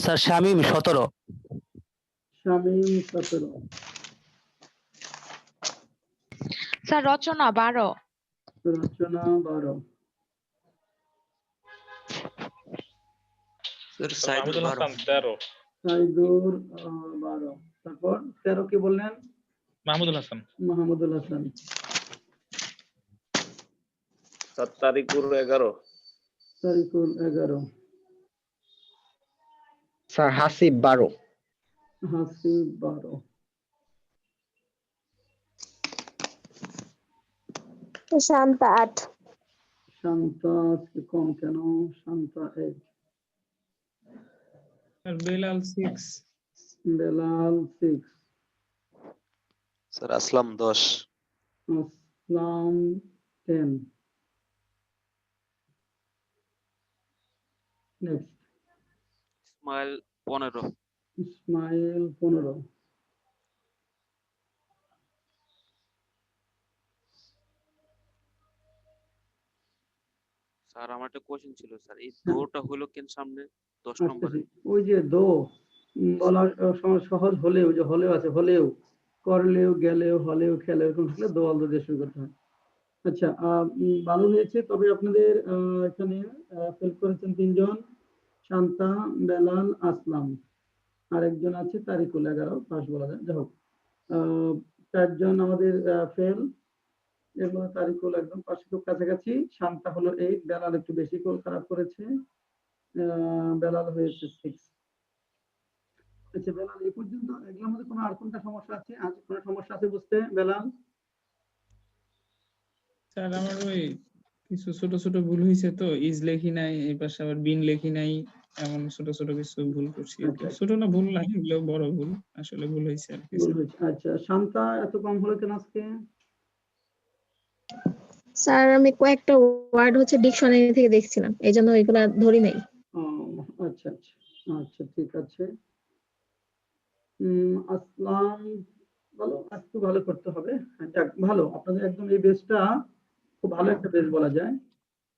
স্যার শামীম 17। শামীম 17। স্যার রচনা 12। রচনা 12। মাহমুদুল হাসান 13। সাইদুর 12। তারপর 13 কি বললেন? মাহমুদুল হাসান। মাহমুদুল হাসান। তারিকুর 11। তারিকুল 11। স্যার হাসিব 12। হাসিব 12, শান্তা 8, শান্তা আজকে কম কেন? শান্তা 8, স্যার বেলাল 6, বেলাল 6, স্যার আসলাম 10, আসলাম 10. নেক্সট, ইসমাইল 15, ইসমাইল 15, স্যার আমার একটা কোশ্চেন ছিল স্যার, এই হ্যাঁ। দোটা হলো কেন সামনে 10 নম্বরে? আসতেছি। ওই যে দো বলা সহজ হলেও, যে হলেও আছে, হলেও, করলেও, গেলেও, হলেও, খেলেও, এরকম থাকলে দো আল দিয়ে শুরু করতে হয়। আচ্ছা, ভালো হয়েছে। তবে আপনাদের এখানে ফেল করেছেন 3 জন, শান্তা, বেলাল, আসলাম, আরেকজন আছে তারিকুল 11, পাস বলা যায়। যাই হোক, 4 জন আমাদের ফেল। এর মধ্যে তারিকুল একদম পাশে, খুব কাছাকাছি। শান্তা হলো 8, বেলাল একটু বেশি খারাপ করেছে, বেলাল হয়েছে 6। আচ্ছা বেলাল, এই পর্যন্ত এগুলোর মধ্যে কোনো আর কোনটা সমস্যা আছে? আজ কোনো সমস্যা আছে বুঝতে বেলাল? স্যার আমার ওই কিছু ছোট ছোট ভুল হয়েছে, তো ইজ লেখি নাই, এই পাশে আবার বিন লেখি নাই, এমন ছোট ছোট কিছু ভুল করছি আর কি। আচ্ছা। ছোট না ভুল না, এগুলো বড় ভুল, আসলে ভুল হয়েছে আর কি। ভুল হয়েছে। আচ্ছা, শান্তা এত কম হলো কেন আজকে? স্যার আমি কয়েকটা ওয়ার্ড হচ্ছে ডিকশনারি থেকে দেখছিলাম, এই জন্য এগুলা ধরি নাই। ও আচ্ছা আচ্ছা আচ্ছা, ঠিক আছে। আসলাম ভালো, একটু ভালো করতে হবে। যাক, ভালো, আপনাদের একদম এই বেসটা খুব ভালো একটা বেস বলা যায়,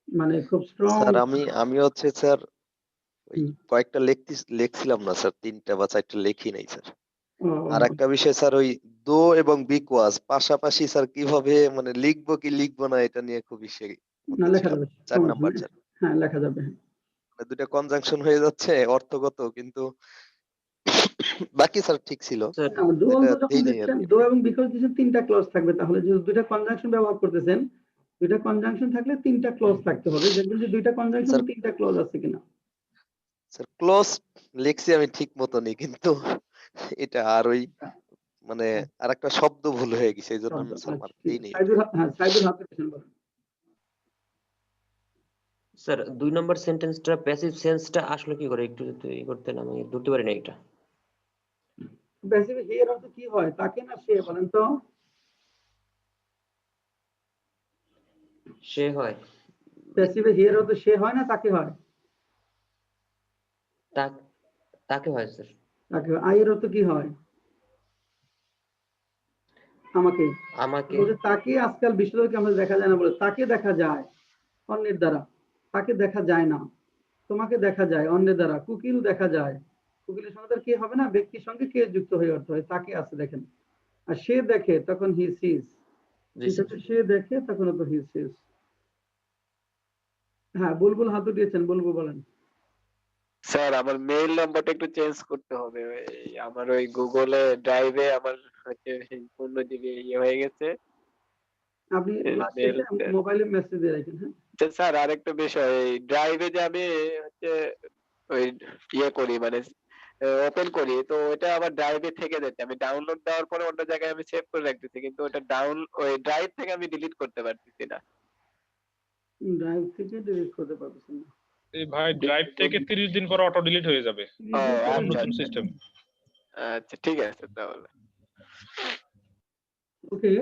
মানে খুব স্ট্রং। স্যার আমি হচ্ছে স্যার ওই কয়েকটা লিখছিলাম না স্যার, 3টা বা 4টা লিখি নাই স্যার। আর একটা বিষয় স্যার, ওই দো এবং বিকোয়াজ পাশাপাশি স্যার কিভাবে মানে লিখবো কি লিখবো না এটা নিয়ে খুব না, লেখা ছিলাম। যাবে, 4 সমস্যা নাম্বার নেই। স্যার, হ্যাঁ, লেখা যাবে। মানে দুটা কনজাংশন হয়ে যাচ্ছে অর্থগত, কিন্তু বাকি স্যার ঠিক ছিল, দো এটা অল্প যখন দেই নাই আর দিচ্ছেন, কি। দো এবং বিকজ দিচ্ছেন, 3টা ক্লজ থাকবে। তাহলে যে দুইটা কনজাংশন ব্যবহার করতেছেন, দুইটা কনজাংশন থাকলে 3টা ক্লজ থাকতে হবে। দেখবেন যে দুইটা কনজাংশন স্যার 3টা ক্লজ আছে কিনা। স্যার ক্লোজ লিখছি আমি ঠিক মতনই, কিন্তু এটা আর ওই মানে আরেকটা শব্দ ভুল হয়ে গেছে, এই জন্য আমি স্যার মার্ক দেই নাই আর কি। সাইদুল হাতে পেছন বলেন। স্যার 2 নম্বর সেন্টেন্সটা প্যাসিভ সেন্সটা আসলে কি করে একটু যদি করতেন, আমি ধরতে পারি না এটা। প্যাসিভ হিয়ার অর্থ কি হয়? তাকে না সে, বলেন তো? সে হয়, প্যাসিভ হিয়ার অর্থ সে হয় না তাকে হয়? তাকে হয় স্যার। তাকে হয়। আই এর অর্থ কি হয়? আমাকে। আমাকে। বলতে তাকে আজকাল বিশ্বজগৎকে আমরা দেখা যায় না বলে, তাকে দেখা যায় অন্যের দ্বারা, তাকে দেখা যায় না। তোমাকে দেখা যায় অন্যের দ্বারা। কুকিল দেখা যায়, কুকিলের সঙ্গে তার কে হবে না, ব্যক্তির সঙ্গে কে যুক্ত হয়ে অর্থ হয়, তাকে আছে দেখেন। আর সে দেখে তখন হি সিজ, সে দেখে তখন তো হি সিজ। হ্যাঁ, বুলবুল হাত উঠিয়েছেন, বুলবুল বলেন। স্যার আমার মেইল নাম্বারটা একটু চেঞ্জ করতে হবে, আমার ওই গুগলে ড্রাইভে আমার হচ্ছে 15 জিবি ইয়ে হয়ে গেছে। আপনি মোবাইলে মেসেজ দিয়ে রাখেন। হ্যাঁ স্যার আরেকটা বিষয়, ড্রাইভে যে আমি হচ্ছে ওই ইয়ে করি মানে ওপেন করি, তো ওটা আবার ড্রাইভে থেকে যাচ্ছে। আমি ডাউনলোড দেওয়ার পরে অন্য জায়গায় আমি সেভ করে রাখতেছি, কিন্তু ওটা ওই ড্রাইভ থেকে আমি ডিলিট করতে পারতেছি না। ড্রাইভ থেকে ডিলিট করতে পারতেছেন না? এই ভাই ড্রাইভ থেকে 30 দিন পর অটো ডিলিট হয়ে যাবে, নতুন সিস্টেম। আচ্ছা ঠিক আছে তাহলে। ওকে,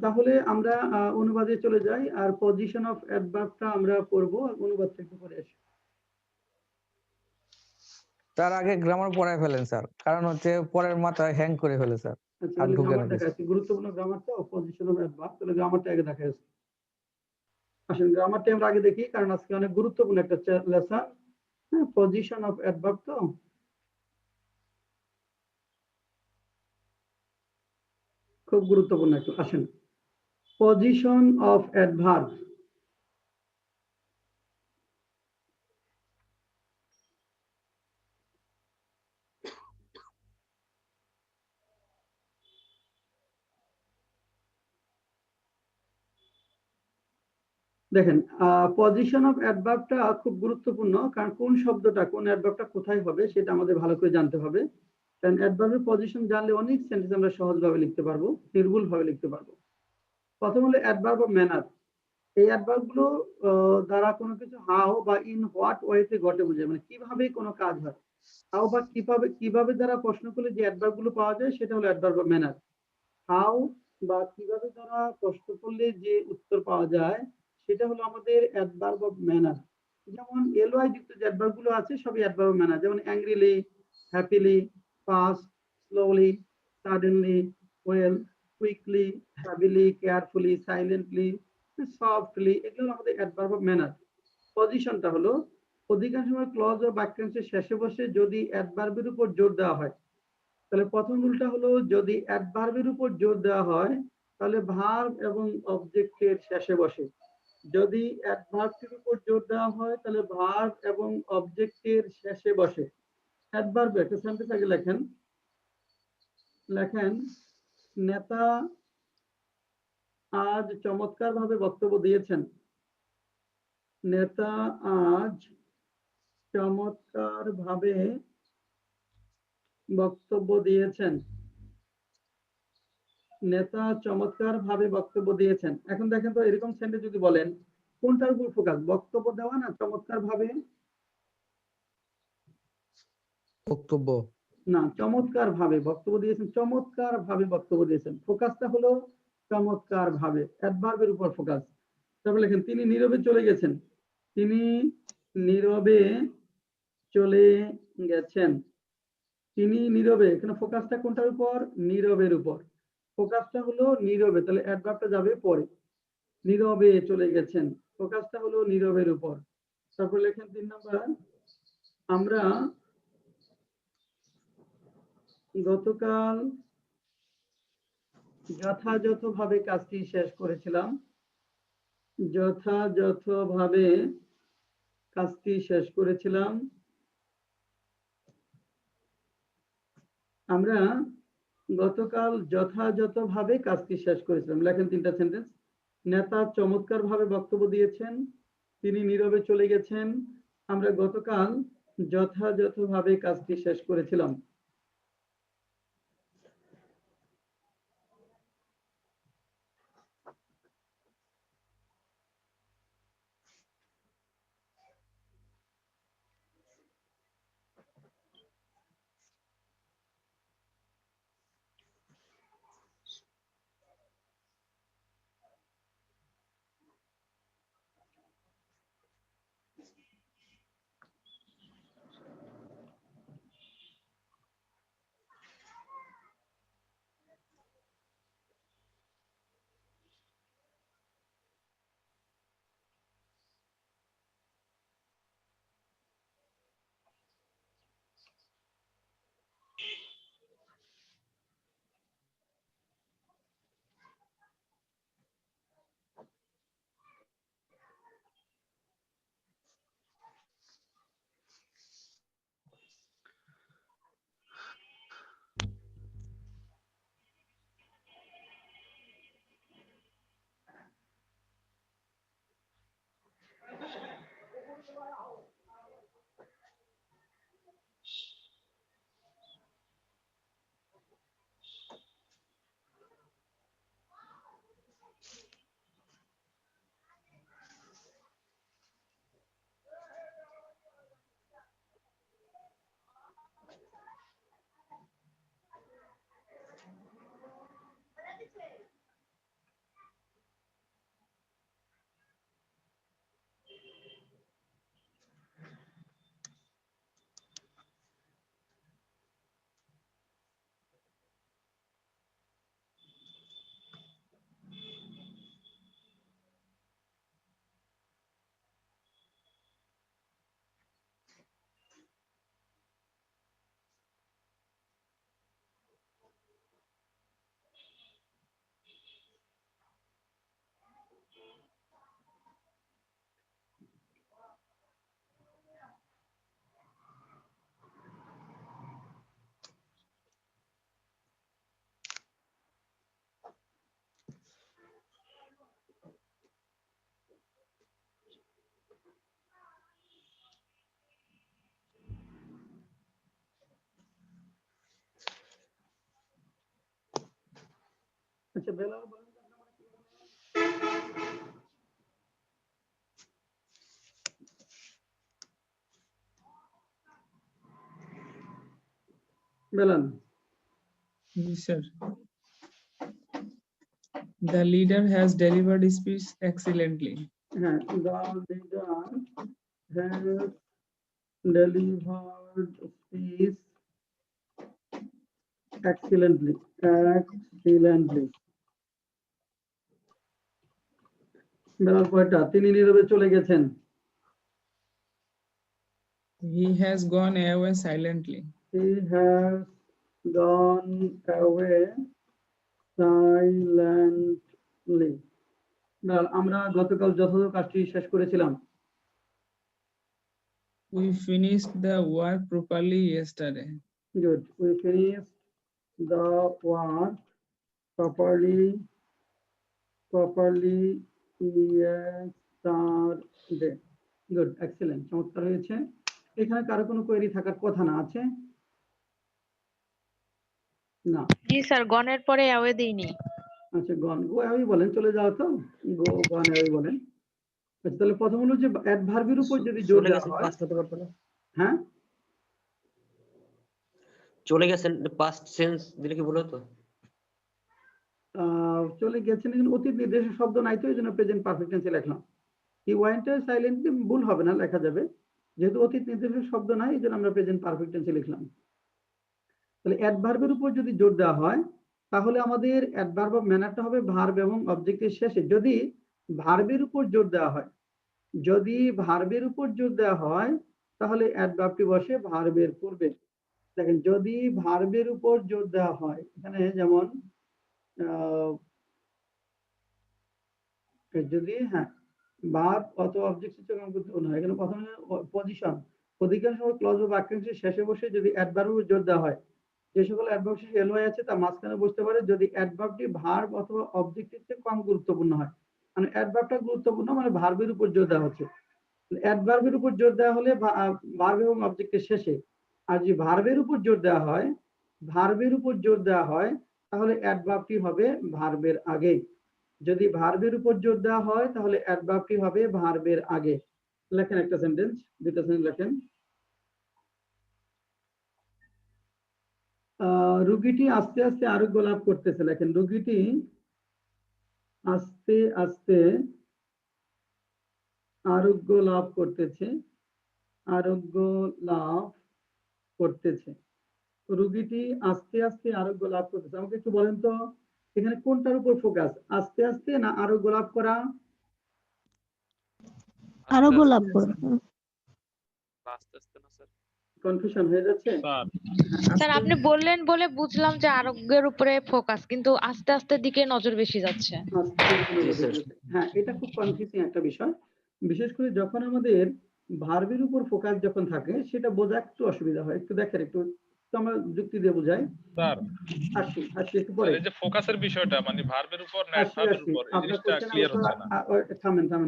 তাহলে আমরা অনুবাদে চলে যাই। আর পজিশন অফ অ্যাডভার্বটা আমরা পড়বো, অনুবাদ থেকে পড়ে আসি। তার আগে গ্রামার পড়ায় ফেলেন স্যার, কারণ হচ্ছে পরের মাথায় হ্যাং করে ফেলে স্যার। আচ্ছা, আর ঢুকে না গ্রামার দেখাচ্ছি, গুরুত্বপূর্ণ গ্রামারটা, পজিশন অফ অ্যাডভার্ব। তাহলে গ্রামারটা আগে দেখা যাচ্ছে। আসেন গ্রামারটা আমরা আগে দেখি, কারণ আজকে অনেক গুরুত্বপূর্ণ একটা লেসন। হ্যাঁ, পজিশন অফ অ্যাডভার্ব তো খুব গুরুত্বপূর্ণ একটু। আসেন, পজিশন অফ অ্যাডভার্ব। দেখেন, পজিশন অফ অ্যাডভার্বটা খুব গুরুত্বপূর্ণ, কারণ কোন শব্দটা, কোন অ্যাডভার্বটা কোথায় হবে সেটা আমাদের ভালো করে জানতে হবে। কারণ অ্যাডভার্বের পজিশন জানলে অনেক সেন্টেন্স আমরা সহজভাবে লিখতে পারবো, নির্ভুল ভাবে লিখতে পারবো। প্রথম হলো অ্যাডভার্ব অফ ম্যানার। এই অ্যাডভার্ব গুলো দ্বারা কোনো কিছু হাউ বা ইন হোয়াট ওয়েতে ঘটে বোঝায়, মানে কিভাবে কোনো কাজ হয়। হাউ বা কিভাবে দ্বারা প্রশ্ন করলে যে অ্যাডভার্ব গুলো পাওয়া যায় সেটা হলো অ্যাডভার্ব অফ ম্যানার। হাউ বা কিভাবে দ্বারা প্রশ্ন করলে যে উত্তর পাওয়া যায় সেটা হলো আমাদের অ্যাডভার্ব অফ ম্যানার। যেমন এলওয়াই যুক্ত যে অ্যাডভার্ব গুলো আছে সবই অ্যাডভার্ব অফ ম্যানার, যেমন angrily, happily, fast, slowly, suddenly, well, quickly, heavily, carefully, silently, softly, এগুলো হলো আমাদের অ্যাডভার্ব অফ ম্যানার। পজিশনটা হলো অধিকাংশ সময় ক্লজ ও বাক্যাংশের শেষে বসে যদি অ্যাডভার্বের উপর জোর দেওয়া হয়, তাহলে প্রথম রুলটা হলো যদি অ্যাডভার্বের উপর জোর দেওয়া হয় তাহলে ভার্ব এবং অবজেক্টের শেষে বসে। যদি অ্যাডভার্বের উপর জোর দেওয়া হয় তাহলে ভার্ব এবং অবজেক্টের শেষে বসে। অ্যাডভার্ব একটা সেন্টেন্স আগে লেখেন, নেতা আজ চমৎকার ভাবে বক্তব্য দিয়েছেন। নেতা আজ চমৎকার ভাবে বক্তব্য দিয়েছেন। নেতা চমৎকার ভাবে বক্তব্য দিয়েছেন। এখন দেখেন তো এরকম সেন্টেন্স যদি বলেন কোনটার উপর ফোকাস, বক্তব্য দেওয়া না চমৎকার ভাবে? বক্তব্য না, চমৎকার ভাবে বক্তব্য দিয়েছেন, চমৎকার ভাবে বক্তব্য দিয়েছেন, ফোকাসটা হলো চমৎকার ভাবে, অ্যাডভার্বের উপর ফোকাস। তারপর লেখেন তিনি নীরবে চলে গেছেন। তিনি নীরবে চলে গেছেন। তিনি নীরবে, এখানে ফোকাসটা কোনটার উপর? নীরবের উপর। ফোকাসটা হলো নীরবে, তাহলে অ্যাডভার্বটা যাবে পরে। নীরবে চলে গেছেন, ফোকাসটা হলো নীরবের উপর। তারপর লেখেন 3 নাম্বার, আমরা গতকাল যথাযথভাবে কাজটি শেষ করেছিলাম। যথাযথভাবে কাজটি শেষ করেছিলাম। আমরা গতকাল যথাযথভাবে কাজটি শেষ করেছিলাম। লেখেন 3টা সেন্টেন্স। নেতা চমৎকার ভাবে বক্তব্য দিয়েছেন, তিনি নীরবে চলে গেছেন, আমরা গতকাল যথাযথভাবে কাজটি শেষ করেছিলাম। আচ্ছা বেলাল বলেন তো আপনারা কি বলেন? Belal Yes, sir. The leader has delivered speech excellently. হ্যাঁ, the leader has delivered speech excellently. Belal কয়টা? তিনি নীরবে চলে গেছেন। He has gone away silently. He has gone away silently. Belal, আমরা গতকাল যথাযথ কাজটি শেষ করেছিলাম। We finished the work properly yesterday. Good. We finished the work properly yesterday. Good. Excellent. চমৎকার হয়েছে। এখানে কারো কোনো কোয়েরি থাকার কথা না আছে? না। জি স্যার, গনের পরে অ্যাওয়ে দিইনি। আচ্ছা, গো অ্যাওয়ে বলেন, চলে যাও তো। গন অ্যাওয়ে বলেন। আচ্ছা, তাহলে প্রথম হলো যে অ্যাডভার্বের উপর যদি জোর দেওয়া হয়, পাস্ট হতে পারতো না? হ্যাঁ চলে গেছেন পাস্ট সেন্স দিলে কি ভুল হতো? চলে গেছেন, কিন্তু অতীত নির্দেশের শব্দ নাই তো, এই জন্য প্রেজেন্ট পারফেক্ট টেন্সে লিখলাম। হি ওয়েন্ট সাইলেন্টলি ভুল হবে না, লেখা যাবে। যেহেতু অতীত নির্দেশের শব্দ নাই, এই জন্য আমরা প্রেজেন্ট পারফেক্ট টেন্সে লিখলাম। তাহলে অ্যাডভার্বের উপর যদি জোর দেওয়া হয়, তাহলে আমাদের অ্যাডভার্ব অফ ম্যানারটা হবে ভার্ব এবং অবজেক্টের শেষে। যদি ভার্বের উপর জোর দেওয়া হয়, তাহলে অ্যাডভার্বটি বসে ভার্বের পূর্বে। দেখেন, যদি ভার্বের উপর জোর দেওয়া হয়, এখানে যেমন যদি ভার্ব অথবা অবজেক্ট সূচক গুরুত্বপূর্ণ হয়, এখানে প্রথমে পজিশন, অধিকাংশ ক্লজ বা বাক্যাংশের শেষে বসে যদি অ্যাডভার্বের জোর দেওয়া হয়, যে সকল অ্যাডভার্ব শেষে এলওয়াই আছে তার মাঝখানে বসতে পারে যদি অ্যাডভার্বটি ভার্ব অথবা অবজেক্টের চেয়ে কম গুরুত্বপূর্ণ হয়। মানে অ্যাডভার্বটা গুরুত্বপূর্ণ, মানে ভার্বের উপর জোর দেওয়া হচ্ছে। অ্যাডভার্বের উপর জোর দেওয়া হলে ভার্ব এবং অবজেক্টের শেষে। আর যদি ভার্বের উপর জোর দেওয়া হয়, তাহলে অ্যাডভার্বটি হবে ভার্বের আগে। যদি ভার্বের উপর জোর দেওয়া হয়, তাহলে অ্যাডভার্বটি হবে ভার্বের আগে। লেখেন একটা সেন্টেন্স, দুটো সেন্টেন্স লেখেন। রোগীটি আস্তে আস্তে আরোগ্য লাভ করতেছে। লেখেন, রোগীটি আস্তে আস্তে আরোগ্য লাভ করতেছে। রোগীটি আস্তে আস্তে আরোগ্য লাভ করতেছে। আমাকে একটু বলেন তো, এখানে কোনটার উপর ফোকাস, আস্তে আস্তে না আরোগ্য লাভ করা? আরোগ্য লাভ করা। আস্তে আস্তে না স্যার? কনফিউশন হয়ে যাচ্ছে? স্যার আপনি বললেন বলে বুঝলাম যে আরোগ্যের উপরে ফোকাস, কিন্তু আস্তে আস্তে দিকে নজর বেশি যাচ্ছে। হ্যাঁ, এটা খুব কনফিউজিং একটা বিষয়। বিশেষ করে যখন আমাদের ভার্বের উপর ফোকাস যখন থাকে, সেটা বোঝা একটু অসুবিধা হয়। একটু দেখেন, একটু আমরা যুক্তি দিয়ে বোঝাই। স্যার আসি একটু পরে। এই যে ফোকাসের বিষয়টা, মানে ভার্বের উপর না অ্যাডভার্বের উপর, এই জিনিসটা ক্লিয়ার হচ্ছে না। থামেন। হ্যাঁ,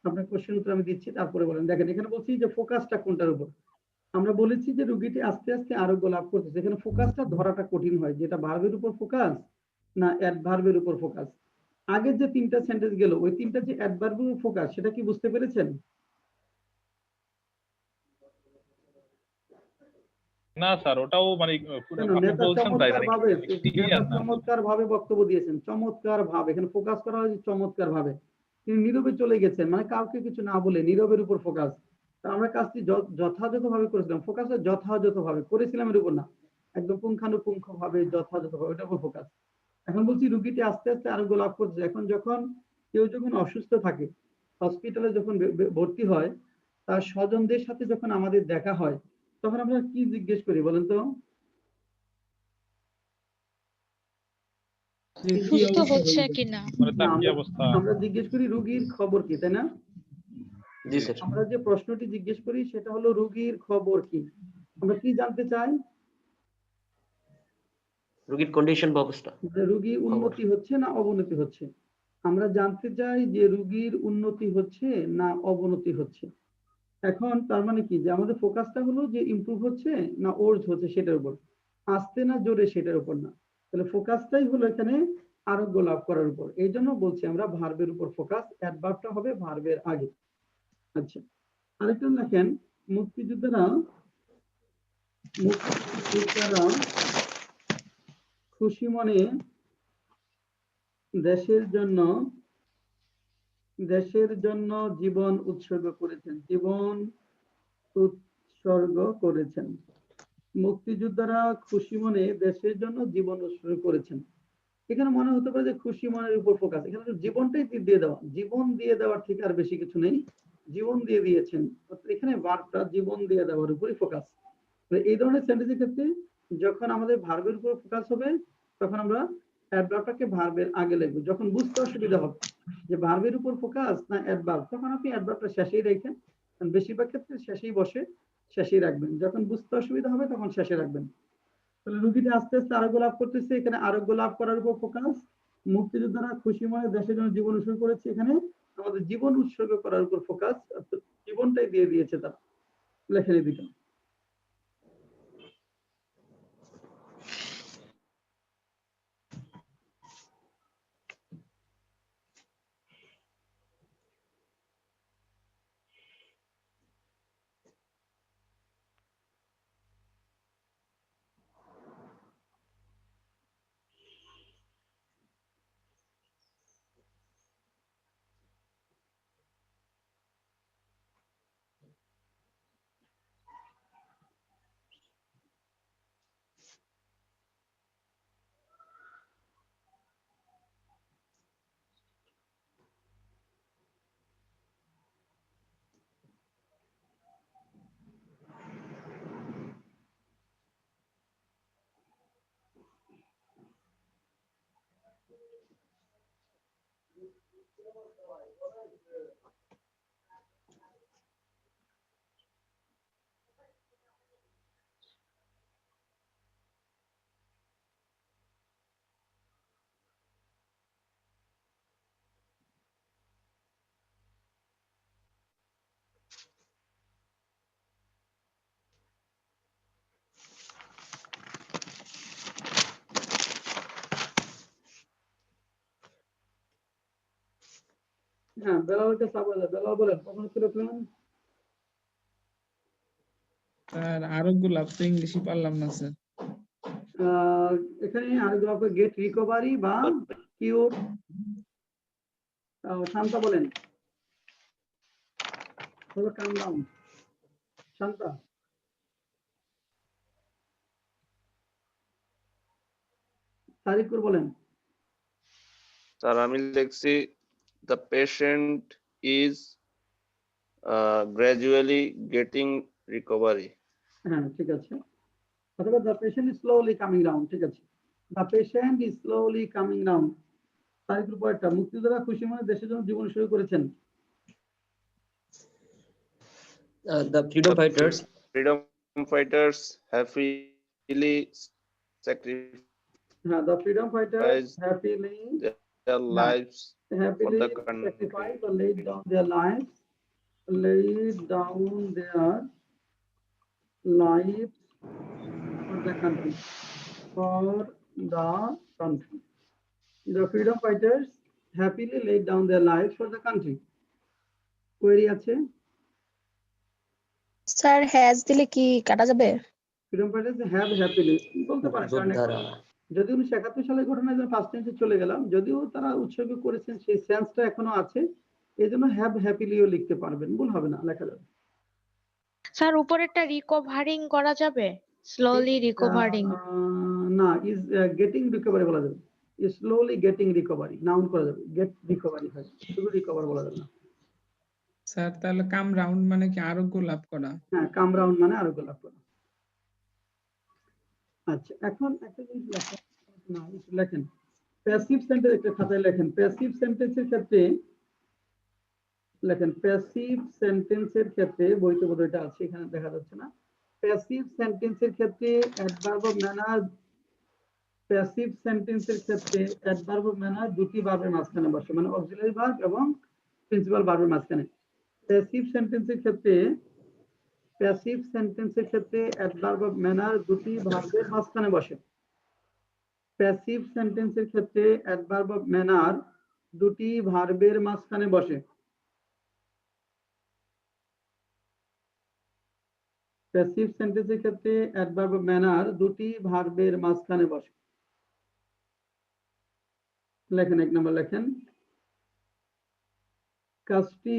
আপনার কোশ্চেন উত্তর আমি দিচ্ছি, তারপরে বলেন। দেখেন, এখানে বলছি যে ফোকাসটা কোনটার উপর। আমরা বলেছি যে রোগীটি আস্তে আস্তে আরোগ্য লাভ করতেছে। এখানে ফোকাসটা ধরাটা কঠিন হয়, যেটা ভার্বের উপর ফোকাস না অ্যাডভার্বের উপর ফোকাস। আগের যে তিনটা সেন্টেন্স গেল, ওই তিনটা যে অ্যাডভার্বের উপর ফোকাস, সেটা কি বুঝতে পেরেছেন? না স্যার, ওটাও মানে আপনি বলছেন তাই না, চমৎকার ভাবে বক্তব্য দিয়েছেন, চমৎকার ভাবে এখানে ফোকাস করা হয়েছে, চমৎকার ভাবে। তিনি নীরবে চলে গেছেন, মানে কাউকে কিছু না বলে নীরবের উপর ফোকাস। আমরা কাজটি যথাযথভাবে করেছিলাম, ফোকাসটা যথাযথভাবে করেছিলাম এর উপর না, একদম পুঙ্খানুপুঙ্খ ভাবে যথাযথভাবে ওটার উপর ফোকাস। এখন বলছি রোগীটি আস্তে আস্তে আরোগ্য লাভ করছে। এখন কেউ যখন অসুস্থ থাকে, হসপিটালে যখন ভর্তি হয়, তার স্বজনদের সাথে যখন আমাদের দেখা হয়, তখন আমরা কি জিজ্ঞেস করি বলেন তো? সুস্থ হচ্ছে কিনা আমরা জিজ্ঞেস করি রোগীর খবর কি, তাই না? জি স্যার। আমরা যে প্রশ্নটি জিজ্ঞেস করি সেটা হলো রোগীর খবর কি। আমরা কি জানতে চাই? রোগীর কন্ডিশন বা অবস্থা, রোগী উন্নতি হচ্ছে না অবনতি হচ্ছে। আমরা জানতে চাই যে রোগীর উন্নতি হচ্ছে না অবনতি হচ্ছে। এখন তার মানে কি, যে আমাদের ফোকাসটা হলো যে ইমপ্রুভ হচ্ছে না ওর্স হচ্ছে সেটার উপর, আস্তে না জোরে সেটার উপর না। তাহলে ফোকাসটাই হলো এখানে আরোগ্য লাভ করার উপর। এই জন্য বলছি আমরা ভার্বের উপর ফোকাস, অ্যাডভার্বটা হবে ভার্বের আগে। আচ্ছা, আরেকটা দেখেন, মুক্তিযোদ্ধারা খুশি মনে দেশের জন্য জীবন উৎসর্গ করেছেন। জীবন উৎসর্গ করেছেন। মুক্তিযোদ্ধারা খুশি মনে দেশের জন্য জীবন উৎসর্গ করেছেন। এখানে মনে হতে পারে যে খুশি মনের উপর ফোকাস, এখানে তো জীবনটাই দিয়ে দেওয়া, জীবন দিয়ে দেওয়ার থেকে আর বেশি কিছু নেই, জীবন দিয়ে দিয়েছেন। এখানে ভার্বটা জীবন দিয়ে দেওয়ার উপরই ফোকাস। এই ধরনের সেন্টেন্সের ক্ষেত্রে যখন আমাদের ভার্বের উপর ফোকাস হবে তখন আমরা অ্যাডভার্বটাকে ভার্বের আগে লিখব। যখন বুঝতে অসুবিধা হবে যে ভার্বের উপর ফোকাস না অ্যাডভার্ব, তখন আপনি অ্যাডভার্বটা শেষেই রাখেন, কারণ বেশিরভাগ ক্ষেত্রে শেষেই বসে, শেষেই রাখবেন। যখন বুঝতে অসুবিধা হবে তখন শেষে রাখবেন। তাহলে রুগীটা আস্তে আস্তে আরোগ্য লাভ করতেছে, এখানে আরোগ্য লাভ করার উপর ফোকাস। মুক্তিযোদ্ধারা খুশি মনে দেশের জন্য জীবন উৎসর্গ করেছে, এখানে আমাদের জীবন উৎসর্গ করার উপর ফোকাস, জীবনটাই দিয়ে দিয়েছে তারা। লেখেন এই দুটো। হ্যাঁ, বেলালকে সাবাল, বেলাল বলেন কখন ছিল প্ল্যান? স্যার আরোগ্য লাভ তো ইংলিশই পারলাম না স্যার। এখানে আরোগ্য লাভ গেট রিকভারি বা কিউর। শান্তা বলেন, কাম ডাউন। শান্তা, তারিকুর বলেন। স্যার আমি লিখছি the patient is gradually getting recovery. হ্যাঁ, ঠিক আছে। অথবা the patient is slowly coming down, ঠিক আছে। the patient is slowly coming down। Tarikur পরেরটা, মুক্তিযোদ্ধারা খুশি মনে দেশের জন্য জীবন শুরু করেছেন। The freedom fighters happily sacrificed হ্যাঁ, the freedom fighters happily their lives for happily the country. sacrificed or laid down their lives for the country. The freedom fighters happily laid down their lives for the country. Query আছে? Sir has দিলে কি কাটা যাবে? freedom fighters have happily বলতে পারেন, কারণ যদি 1971 সালের ঘটনায় ফার্স্ট টেন্সে চলে গেলাম, যদিও তারা উৎসর্গ করেছেন সেই সেন্সটা এখনো আছে, এজন্য হ্যাভ হ্যাপিলিও লিখতে পারবেন, ভুল হবে না, লেখা যাবে। স্যার উপরেরটা রিকভারিং করা যাবে, স্লোলি রিকভারিং? না, ইজ গেটিং রিকভারি বলা যাবে, is slowly getting recovery noun করা যাবে, গেট রিকভারি হয়, শুধু রিকভার বলা যাবে না। স্যার তাহলে কাম রাউন্ড মানে কি আরোগ্য লাভ করা? হ্যাঁ, কাম রাউন্ড মানে আরোগ্য লাভ করা। আচ্ছা, এখন একটা জিনিস লেখেন, না লেখেন প্যাসিভ সেন্টেন্স, একটা খাতায় লেখেন। প্যাসিভ সেন্টেন্সের ক্ষেত্রে লেখেন, প্যাসিভ সেন্টেন্সের ক্ষেত্রে বইতে বোধহয় আছে, এখানে দেখা যাচ্ছে না। প্যাসিভ সেন্টেন্সের ক্ষেত্রে অ্যাডভার্ব অফ ম্যানার, প্যাসিভ সেন্টেন্সের ক্ষেত্রে অ্যাডভার্ব অফ ম্যানার দুটি ভার্বের মাঝখানে বসে, মানে অক্সিলারি ভার্ব এবং প্রিন্সিপাল ভার্বের মাঝখানে। প্যাসিভ সেন্টেন্সের ক্ষেত্রে অ্যাডভার্ব অফ ম্যানার দুটি ভার্বের মাঝখানে বসে। প্যাসিভ সেন্টেন্সের ক্ষেত্রে অ্যাডভার্ব অফ ম্যানার দুটি ভার্বের মাঝখানে বসে। প্যাসিভ সেন্টেন্সের ক্ষেত্রে অ্যাডভার্ব অফ ম্যানার দুটি ভার্বের মাঝখানে বসে। লেখেন, 1 নম্বর লেখেন, কাজটি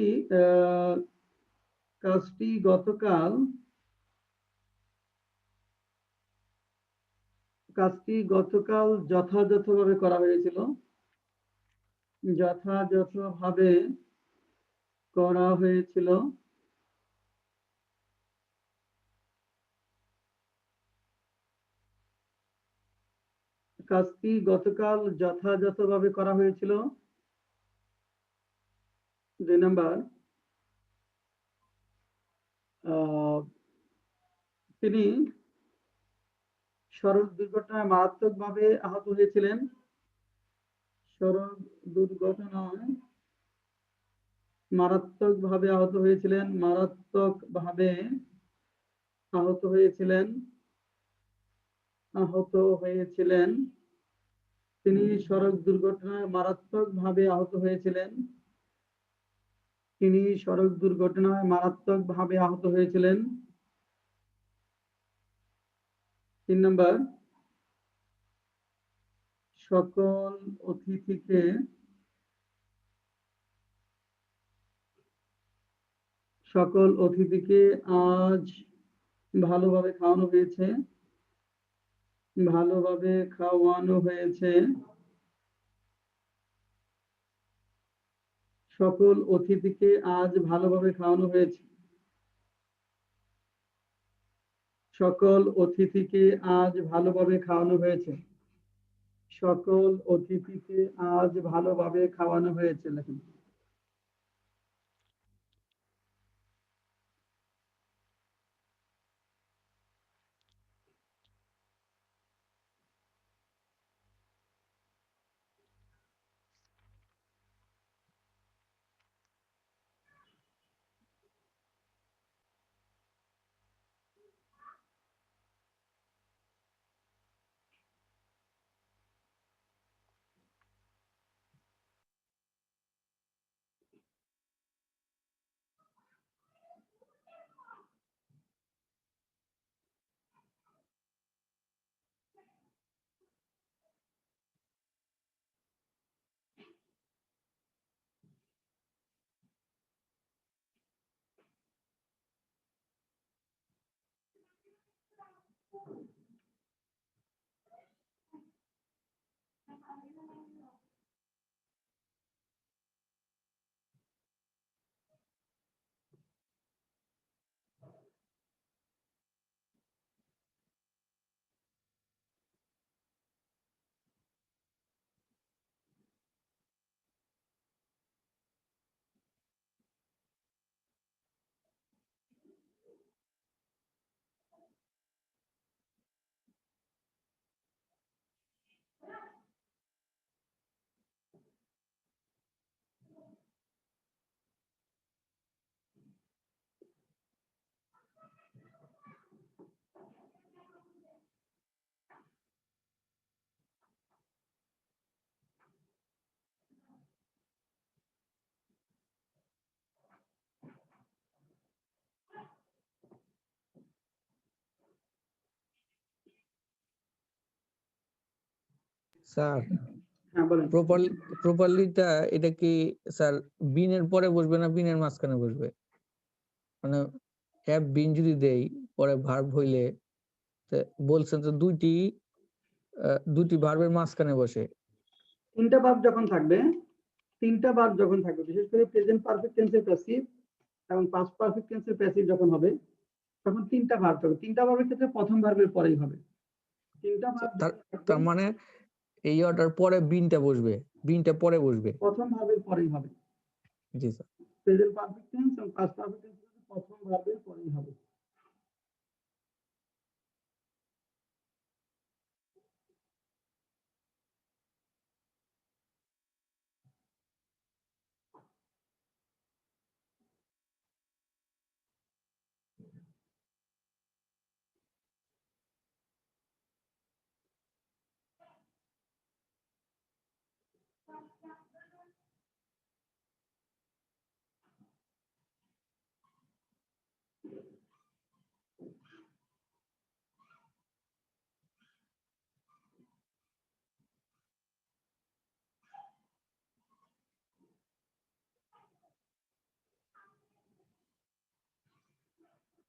গতকাল যথাযথভাবে করা হয়েছিল। যথাযথভাবে করা হয়েছিল। কাজটি গতকাল যথাযথভাবে করা হয়েছিল। 2 নাম্বার, তিনি সড়ক দুর্ঘটনায় মারাত্মকভাবে আহত হয়েছিলেন। সড়ক দুর্ঘটনায় মারাত্মকভাবে আহত হয়েছিলেন। মারাত্মকভাবে আহত হয়েছিলেন। আহত হয়েছিলেন। তিনি সড়ক দুর্ঘটনায় মারাত্মকভাবে আহত হয়েছিলেন। তিনি সড়ক দুর্ঘটনায় মারাত্মকভাবে আহত হয়েছিলেন। 3 নম্বর, সকল অতিথিকে আজ ভালোভাবে খাওয়ানো হয়েছে। ভালোভাবে খাওয়ানো হয়েছে। সকল অতিথিকে আজ ভালোভাবে খাওয়ানো হয়েছে। সকল অতিথিকে আজ ভালোভাবে খাওয়ানো হয়েছে। সকল অতিথিকে আজ ভালোভাবে খাওয়ানো হয়েছে। লেখেন। স্যার, হ্যাঁ, বলেন। প্রপারলিটা এটা কি স্যার বিনের পরে বসবে না বিনের মাঝখানে বসবে? মানে হ্যাভ বিন যদি দেই পরে ভার্ব হইলে বলছেন তো দুটি ভার্বের মাঝখানে বসে। 3টা ভার্ব যখন থাকবে, বিশেষ করে প্রেজেন্ট পারফেক্ট টেন্সের প্যাসিভ এবং পাস্ট পারফেক্ট টেন্সের প্যাসিভ যখন হবে, তখন 3টা ভার্ব থাকবে। 3টা ভার্বের ক্ষেত্রে প্রথম ভার্বের পরেই হবে। 3টা ভার্ব তার মানে এই অর্ডার পরে বিনটা বসবে, বিনটা পরে বসবে। প্রথম ভার্বের পরেই হবে। জি স্যার। প্রেজেন্ট পারফেক্ট টেন্স এবং পাস্ট পারফেক্ট টেন্স প্রথম ভার্বের পরেই হবে।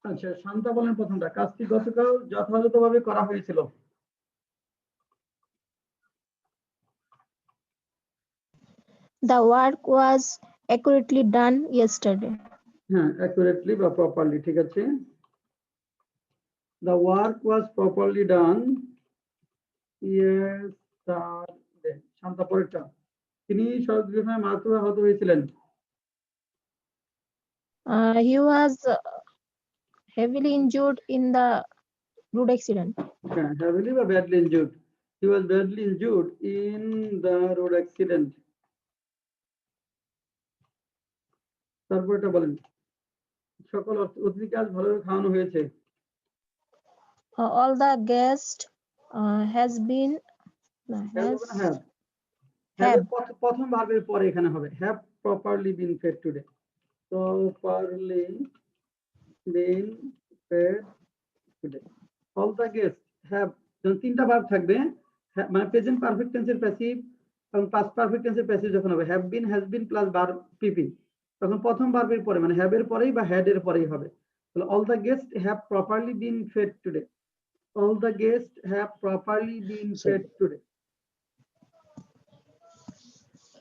আচ্ছা, শান্তা বলেন প্রথমটা। কাজটি গতকাল যথাযথভাবে করা হয়েছিল। The work was accurately done yesterday. হ্যাঁ, অ্যাকুরেটলি বা প্রপারলি, ঠিক আছে। The work was properly done yesterday. Shanta পরেরটা। তিনি সড়ক দুর্ঘটনায় মারাত্মকভাবে আহত হয়েছিলেন। He was heavily injured in the road accident. হ্যাঁ, heavily বা badly injured. He was badly injured in the road accident. তারপরটা বলেন। সকল অতিথিকে আজ ভালোভাবে খাওয়ানো হয়েছে। All the guests has been Have হবে না have? have প্রথম ভার্বের পরে এখানে হবে have properly been fed today. Properly been fed today. All the guests have, যখন তিনটা ভার্ব থাকবে, মানে প্রেজেন্ট পারফেক্ট টেন্সের প্যাসিভ এবং পাস্ট পারফেক্ট টেন্সের প্যাসিভ যখন হবে have been, has been plus verb PP, তখন প্রথম ভার্বের পরে মানে হ্যাভ এর পরেই বা হ্যাড এর পরেই হবে। তাহলে all the guest have properly been fed today. All the guest have properly been fed today.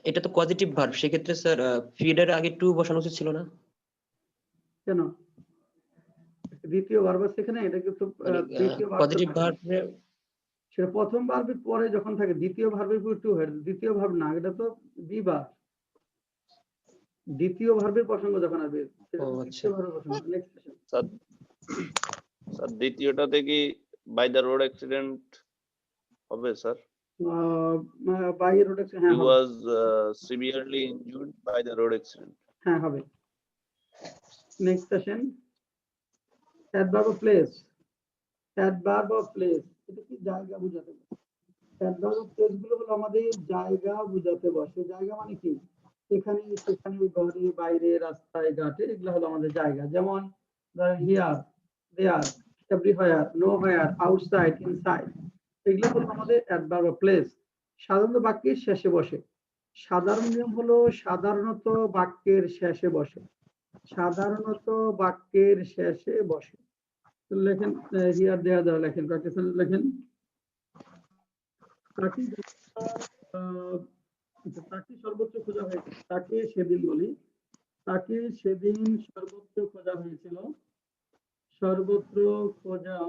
এটা তো পজিটিভ ভার্ব, সেক্ষেত্রে স্যার ফিডের আগে টু বসানো উচিত ছিল না? কেন? দ্বিতীয় ভার্ব আছে এখানে, এটা কিন্তু দ্বিতীয় ভার্ব। পজিটিভ ভার্ব সেটা প্রথম ভার্বের পরে যখন থাকে দ্বিতীয় ভার্বের পর টু হয়, দ্বিতীয় ভার্ব না, এটা তো বি ভার্ব। দ্বিতীয় ভার্বের প্রসঙ্গ যখন আসবে দ্বিতীয় ভার্বের প্রসঙ্গ। নেক্সট কোশ্চেন স্যার, স্যার দ্বিতীয়টাতে কি বাই দ্য রোড অ্যাক্সিডেন্ট হবে স্যার? বাই রোড অ্যাক্সিডেন্ট, হ্যাঁ He হবে। was severely injured by the road accident. হ্যাঁ হবে। Next question adverb of place. Adverb of place এটা কি জায়গা বোঝাতে বসে। অ্যাডভার্ব অফ প্লেস গুলো হলো আমাদের জায়গা বোঝাতে বসে। জায়গা মানে কি? এখানে, সেখানে, ঘরে, বাইরে, রাস্তায়, ঘাটে, এগুলো হলো আমাদের জায়গা। যেমন ধরেন here, there, everywhere, nowhere, outside, inside, এগুলো হলো আমাদের অ্যাডভার্ব অফ প্লেস। সাধারণত বাক্যের শেষে বসে। সাধারণ নিয়ম হলো সাধারণত বাক্যের শেষে বসে। সাধারণত বাক্যের শেষে বসে। লেখেন হিয়ার, দেয়ার দ্বারা লেখেন, প্র্যাকটিস লেখেন। তাকে সর্বোচ্চ খোঁজা হয়েছিল। তাকে সেদিন বলি, তাকে সেদিন সর্বোচ্চ খোঁজা হয়েছিল। সর্বত্র খোঁজা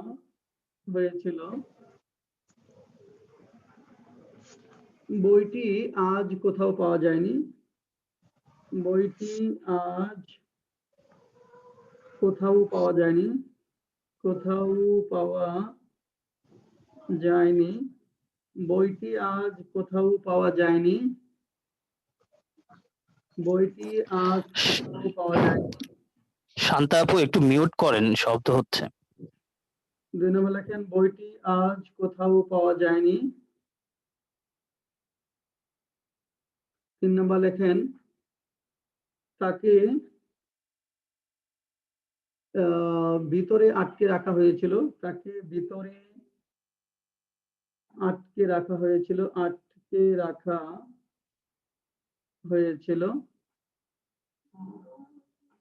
হয়েছিল। বইটি আজ কোথাও পাওয়া যায়নি। বইটি আজ কোথাও পাওয়া যায়নি। কোথাও পাওয়া যায়নি। বইটি আজ কোথাও পাওয়া যায়নি। বইটি আজ কোথাও পাওয়া যায়নি। শান্তা আপু একটু মিউট করেন, শব্দ হচ্ছে। 2 নম্বর লেখেন বইটি আজ কোথাও পাওয়া যায়নি। 3 নম্বর লেখেন তাকে ভিতরে আটকে রাখা হয়েছিল। তাকে ভিতরে আটকে রাখা হয়েছিল। আটকে রাখা হয়েছিল।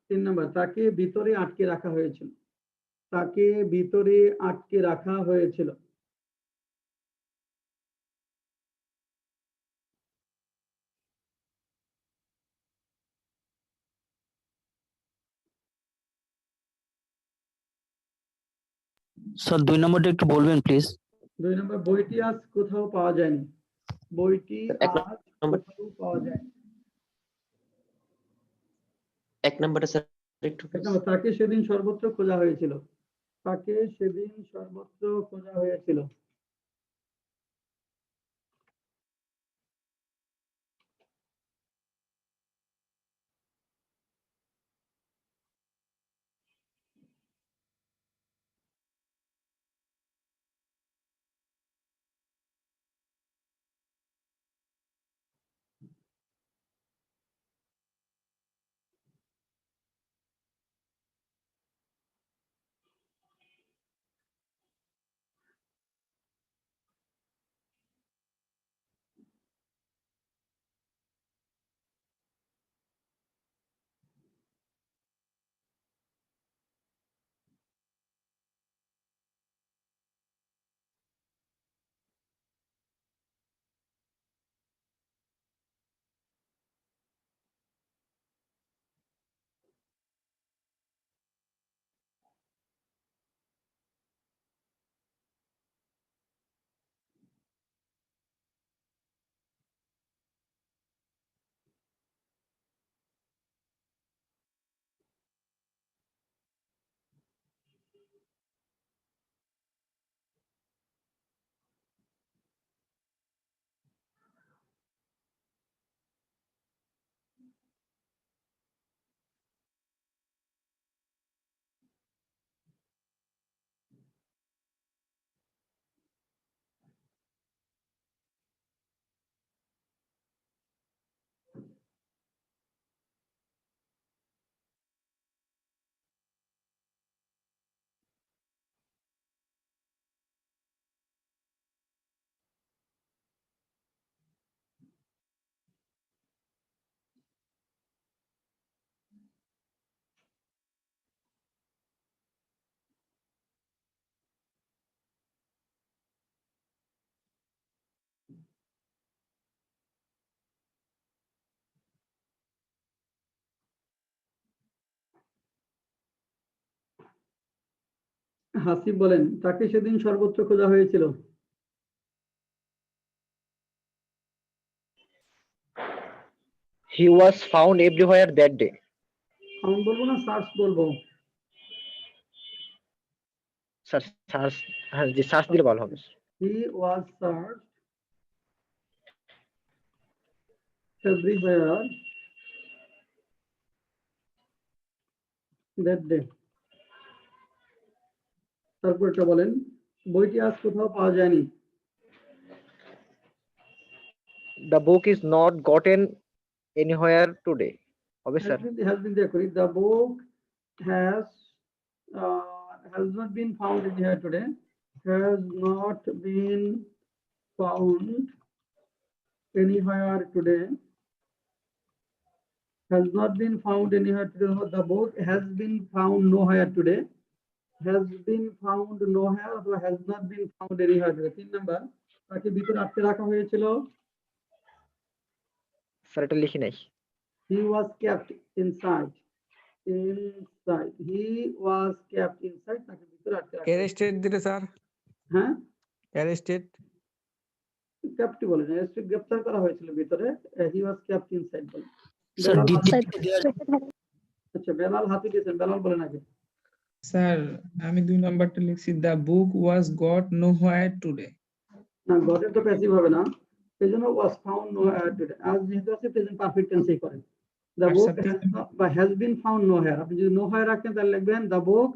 3 নম্বর তাকে ভিতরে আটকে রাখা হয়েছিল। তাকে ভিতরে আটকে রাখা হয়েছিল। স্যার 2 নম্বরটা একটু বলবেন প্লিজ। 2 নম্বর বইটি আজ কোথাও পাওয়া যায়নি। বইটি আজ কোথাও পাওয়া যায়নি। 1 নম্বরটা স্যার একটু তাকে সেদিন সর্বত্র খোঁজা হয়েছিল। তাকে সেদিন সর্বত্র খোঁজা হয়েছিল। হাসিব বলেন, তাকে সেদিন সর্বত্র খোঁজা হয়েছিল। He was found everywhere that day. Found বলবো না সার্চ বলবো? স্যার সার্চ, হ্যাঁ জি সার্চ দিলে ভালো হবে। He was searched everywhere that day. তারপরটা বলেন, বইটি আজ কোথাও পাওয়া যায়নি। The book is not gotten anywhere today. হবে sir. Has been there. The book has not been found anywhere today. Has not been found anywhere today. Has not been found anywhere today. The book has been found nowhere today. Has been found nowhere or has not been found anywhere today. 3 number, তাকে ভিতরে আটকে রাখা হয়েছিল। Sir এটা লিখি নাই। He was kept inside. He was kept inside. তাকে ভিতরে আটকে রাখা। অ্যারেস্টেড দিলে স্যার? হ্যাঁ, অ্যারেস্টেড কেপ্ট বলে না, অ্যারেস্টেড গ্রেফতার করা হয়েছিল ভিতরে। He was kept inside বলে। স্যার আচ্ছা, বেলাল হাতে দিয়েছেন, বেলাল বলেন আগে। স্যার আমি 2 নাম্বারটা লিখছি, the book was got nowhere today. না, গটের তো প্যাসিভ হবে না, এজন্য ওয়াজ ফাউন্ড নোহোয়ার টুডে। আজ যেহেতু আছে প্রেজেন্ট পারফেক্ট টেন্সেই করেন। The book has been found nowhere, আপনি যদি নোহোয়ার রাখেন তাহলে লিখবেন the book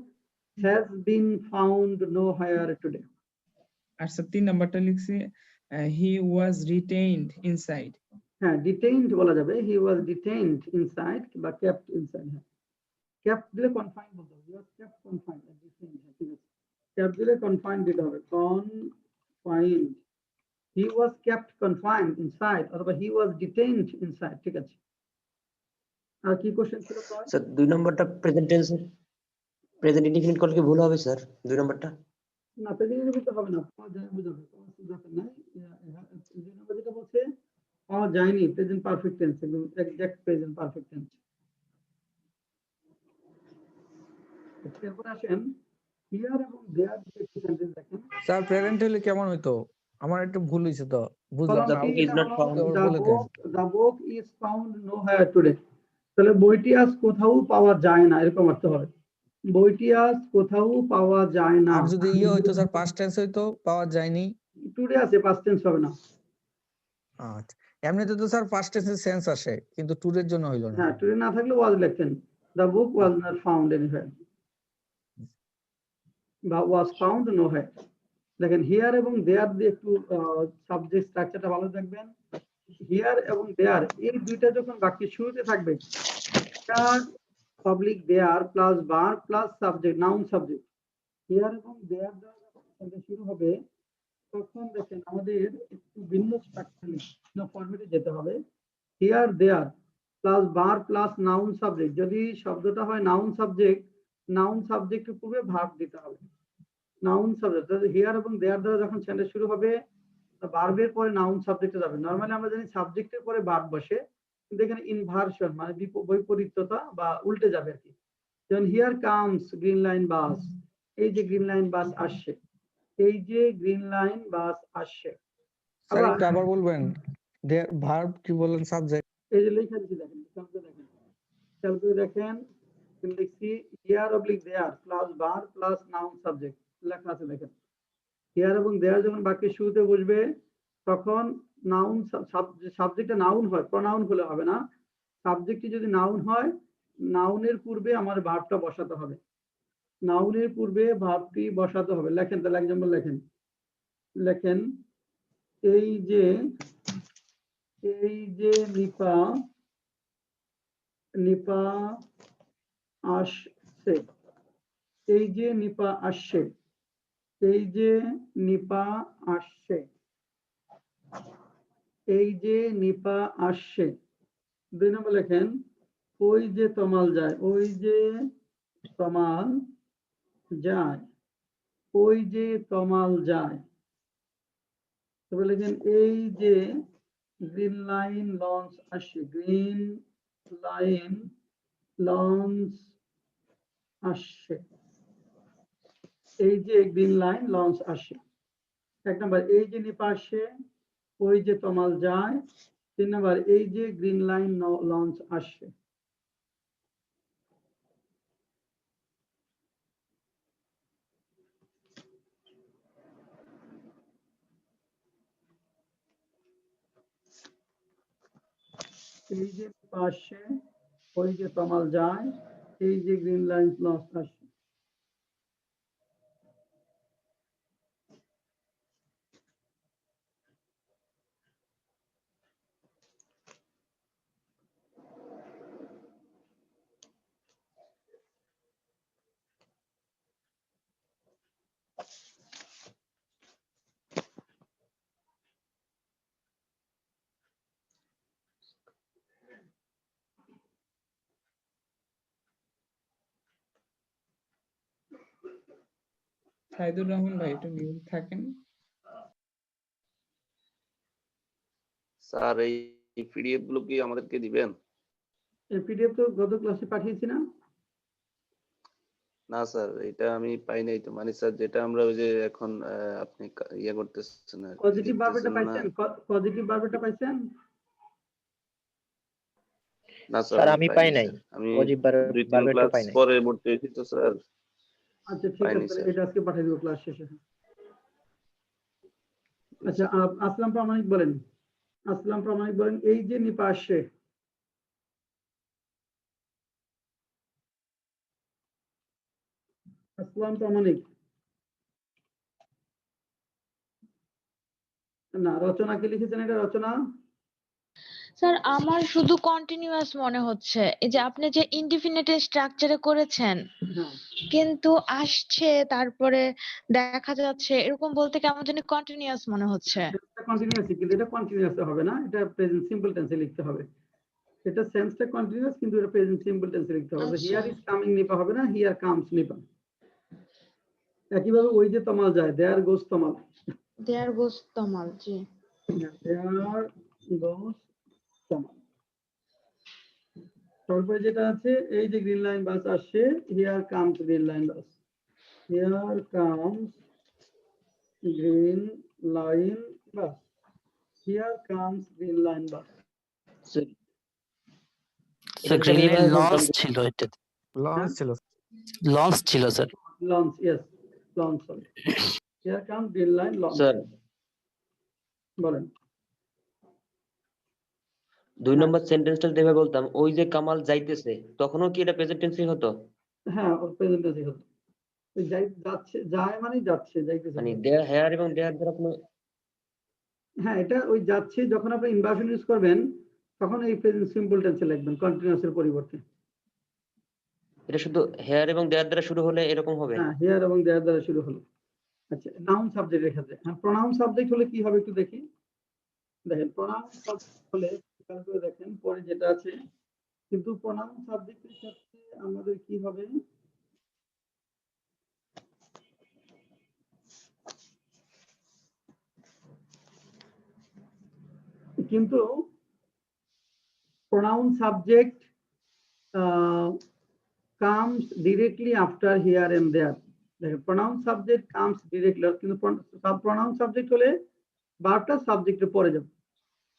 has been found nowhere today. আচ্ছা 3 নাম্বারটা লিখছি, হি ওয়াজ রিটেইনড ইনসাইড। হ্যাঁ, ডিটেইনড বলা যাবে, হি ওয়াজ ডিটেইনড ইনসাইড বা কেপ্ট ইনসাইড। হ্যাঁ, কেপ্ট দিলে কনফাইন্ড বলতে হবে, he was kept confined. Detained, ঠিক আছে, কেপ্ট দিলে কনফাইন্ড দিতে হবে, confined. He was kept confined inside অথবা হি ওয়াজ ডিটেইনড ইনসাইড, ঠিক আছে। আর কি কোশ্চেন ছিল স্যার 2 নম্বরটা প্রেজেন্ট টেন্স, প্রেজেন্ট ইনডিফিনিট করলে কি ভুল হবে স্যার 2 নম্বরটা? না, প্রেজেন্ট ইনডিফিনিট হবে না, পাওয়া যায় বুঝাবে, কোনো দরকার নাই। দুই নম্বর যেটা বলছে পাওয়া যায়নি, প্রেজেন্ট পারফেক্ট টেন্স, একদম এক্সাক্ট প্রেজেন্ট পারফেক্ট টেন্স। এরপর আসেন হিয়ার এবং দেয়ার দিকে একটু সেন্টেন্স দেখেন। স্যার প্রেজেন্ট হলে কেমন হইতো? আমার একটু ভুল হইছে তো, বুঝলাম না। The book is found nowhere today. তাহলে বইটি আজ কোথাও পাওয়া যায় না, এরকম অর্থ হবে। বইটি আজ কোথাও পাওয়া যায় না। আর যদি ইয়ে হইতো স্যার পাস্ট টেন্স হইতো, পাওয়া যায়নি, টুডে আছে, পাস্ট টেন্স হবে না। আচ্ছা, এমনিতে তো স্যার পাস্ট টেন্সের সেন্স আসে, কিন্তু টুডের জন্য হইলো না। হ্যাঁ, টুডে না থাকলে ওয়াজ লিখতেন, the book was not found anywhere বা was found nowhere। দেখেন হিয়ার এবং দেয়ার দিয়ে একটু সাবজেক্ট স্ট্রাকচারটা ভালো দেখবেন। হিয়ার এবং দেয়ার এই দুইটা যখন বাক্যের শুরুতে থাকবে, public there plus bar plus subject, noun subject. Here এবং দেয়ার দ্বারা যখন শুরু হবে তখন দেখেন আমাদের একটু ভিন্ন স্ট্রাকচার ফরম্যাটে যেতে হবে। Here there plus bar plus noun subject, যদি শব্দটা হয় নাউন সাবজেক্ট, নাউন সাবজেক্টের পূর্বে ভার্ব দিতে হবে। নাউন সাবজেক্ট হিয়ার এবং দেয়ার দ্বারা যখন সেন্টেন্স শুরু হবে, ভার্বের পরে নাউন সাবজেক্টে যাবে। নরমালি আমরা জানি সাবজেক্টের পরে ভার্ব বসে, কিন্তু এখানে ইনভার্সন মানে বৈপরীত্যতা বা উল্টে যাবে আর কি। যেমন হিয়ার কামস গ্রিন লাইন বাস, এই যে গ্রিন লাইন বাস আসছে, এই যে গ্রিন লাইন বাস আসছে। স্যার একটু আবার বলবেন, দেয়ার ভার্ব কি বলেন, সাবজেক্ট? এই যে লেখা দিচ্ছি দেখেন, খেয়াল করে দেখেন, লিখছি here oblique there plus bar plus noun subject লেখা আছে দেখেন। হিয়ার এবং দেয়ার যখন বাক্যের শুরুতে বসবে তখন নাউন সাবজেক্টটা নাউন হয়, প্রনাউন হলে হবে না। সাবজেক্টটি যদি নাউন হয়, নাউনের পূর্বে আমার ভার্বটা বসাতে হবে, নাউনের পূর্বে ভার্বটি বসাতে হবে। লেখেন তাহলে এক্সাম্পল লেখেন, লেখেন এই যে নিপা নিপা আসছে, এই যে নিপা আসছে, এই যে নিপা আসছে, এই যে নিপা আসছে। 2 নম্বর লেখেন ওই যে তমাল যায়, ওই যে তমাল যায়, ওই যে তমাল যায়। তবে লেখেন এই যে গ্রিন লাইন লঞ্চ আসছে, গ্রিন লাইন লঞ্চ আসছে। এই যে গ্রিন লাইন লঞ্চ আসে। 1 নাম্বার এই যে নিপা আসে, ওই যে তমাল যায়। 3 নাম্বার এই যে গ্রিন লাইন লঞ্চ আসে। এই যে নিপা আসে, ওই যে তমাল যায়, এই যে গ্রিন লাইন লঞ্চ আসে। সাইদুর রহমান ভাই একটু মিউট থাকেন। স্যার এই পিডিএফ গুলো কি আমাদেরকে দিবেন? এই পিডিএফ তো গত ক্লাসে পাঠিয়েছি না? না স্যার, এটা আমি পাই নাই তো। মানে স্যার যেটা আমরা ওই যে এখন আপনি ইয়ে করতেছেন আর কি, পজিটিভ ভার্বটা লিখতেছেন না? পাইছেন? পজিটিভ ভার্বটা পাইছেন? না স্যার স্যার আমি আমি পাই পাইনি নাই, স্যার। আমি পজিটিভ 2-3 ভার্বেটটা ক্লাস পাই নাই। পরে ভর্তি হয়েছি তো স্যার, আচ্ছা ঠিক পাইনি আছে, তাহলে স্যার। এটা আজকে পাঠিয়ে দেবো ক্লাস শেষে। আচ্ছা আসলাম প্রামাণিক বলেন, আসলাম প্রামাণিক বলেন এই যে নিপা আসে, আসলাম প্রামাণিক না, রচনা কি লিখেছেন? এটা রচনা স্যার আমার শুধু কন্টিনিউয়াস মনে হচ্ছে, এই যে আপনি যে ইনডিফিনিটের স্ট্রাকচারে করেছেন হ্যাঁ কিন্তু আসছে তারপরে দেখা যাচ্ছে, এরকম বলতে কেমন জানি কন্টিনিউয়াস মনে হচ্ছে। কন্টিনিউয়াস, কিন্তু এটা কন্টিনিউয়াস হবে না, এটা প্রেজেন্ট সিম্পল টেন্সে লিখতে হবে। এটা সেন্সটা কন্টিনিউয়াস কিন্তু এটা প্রেজেন্ট সিম্পল টেন্সে লিখতে হবে। আচ্ছা। হিয়ার ইজ কামিং নিপা হবে না, হিয়ার কামস নিপা। একইভাবে ওই যে তমাল যায়, দেয়ার গোস তমাল, দেয়ার গোস তমাল, জি। দেয়ার গোস তমাল। তারপরে যেটা আছে এই যে গ্রিন লাইন বাস আসছে, here comes green line bus, here comes green line bus, here comes green line bus. Sir green line launch ছিল, এটা লঞ্চ ছিল। লঞ্চ ছিল sir. Launch, yes launch, sorry. Here comes green line launch. Sir বলেন। 2 নম্বর সেন্টেন্সটা যেভাবে বলতাম, ওই যে কামাল যাইতেছে, তখনও কি এটা প্রেজেন্ট টেন্সই হতো? হ্যাঁ প্রেজেন্ট টেন্সে হতো। যাই যাচ্ছে, যায় মানে যাচ্ছে, যাইতেছে। মানে দেয়ার হেয়ার এবং দেয়ার দ্বারা কোনো হ্যাঁ এটা ওই যাচ্ছে, যখন আপনি ইনভার্সন ইউজ করবেন তখন এই প্রেজেন্ট সিম্পল টেন্সে লিখবেন কন্টিনিউয়াস এর পরিবর্তে। এটা শুধু হেয়ার এবং দেয়ার দ্বারা শুরু হলে এরকম হবে? হ্যাঁ হিয়ার এবং দেয়ার দ্বারা শুরু হলো। আচ্ছা নাউন সাবজেক্ট রেখে যায়। হ্যাঁ প্রোনাউন সাবজেক্ট হলে কি হবে একটু দেখি। দেখেন প্রোনাউন সাবজেক্ট হলে খেয়াল করে দেখেন পরে যেটা আছে, কিন্তু প্রোনাউন সাবজেক্টের সাথে আমাদের কি হবে, কিন্তু pronoun subject comes directly after here and there. pronoun subject comes directly, কিন্তু pronoun subject হলে ভার্বটা সাবজেক্টের পরে যাবে।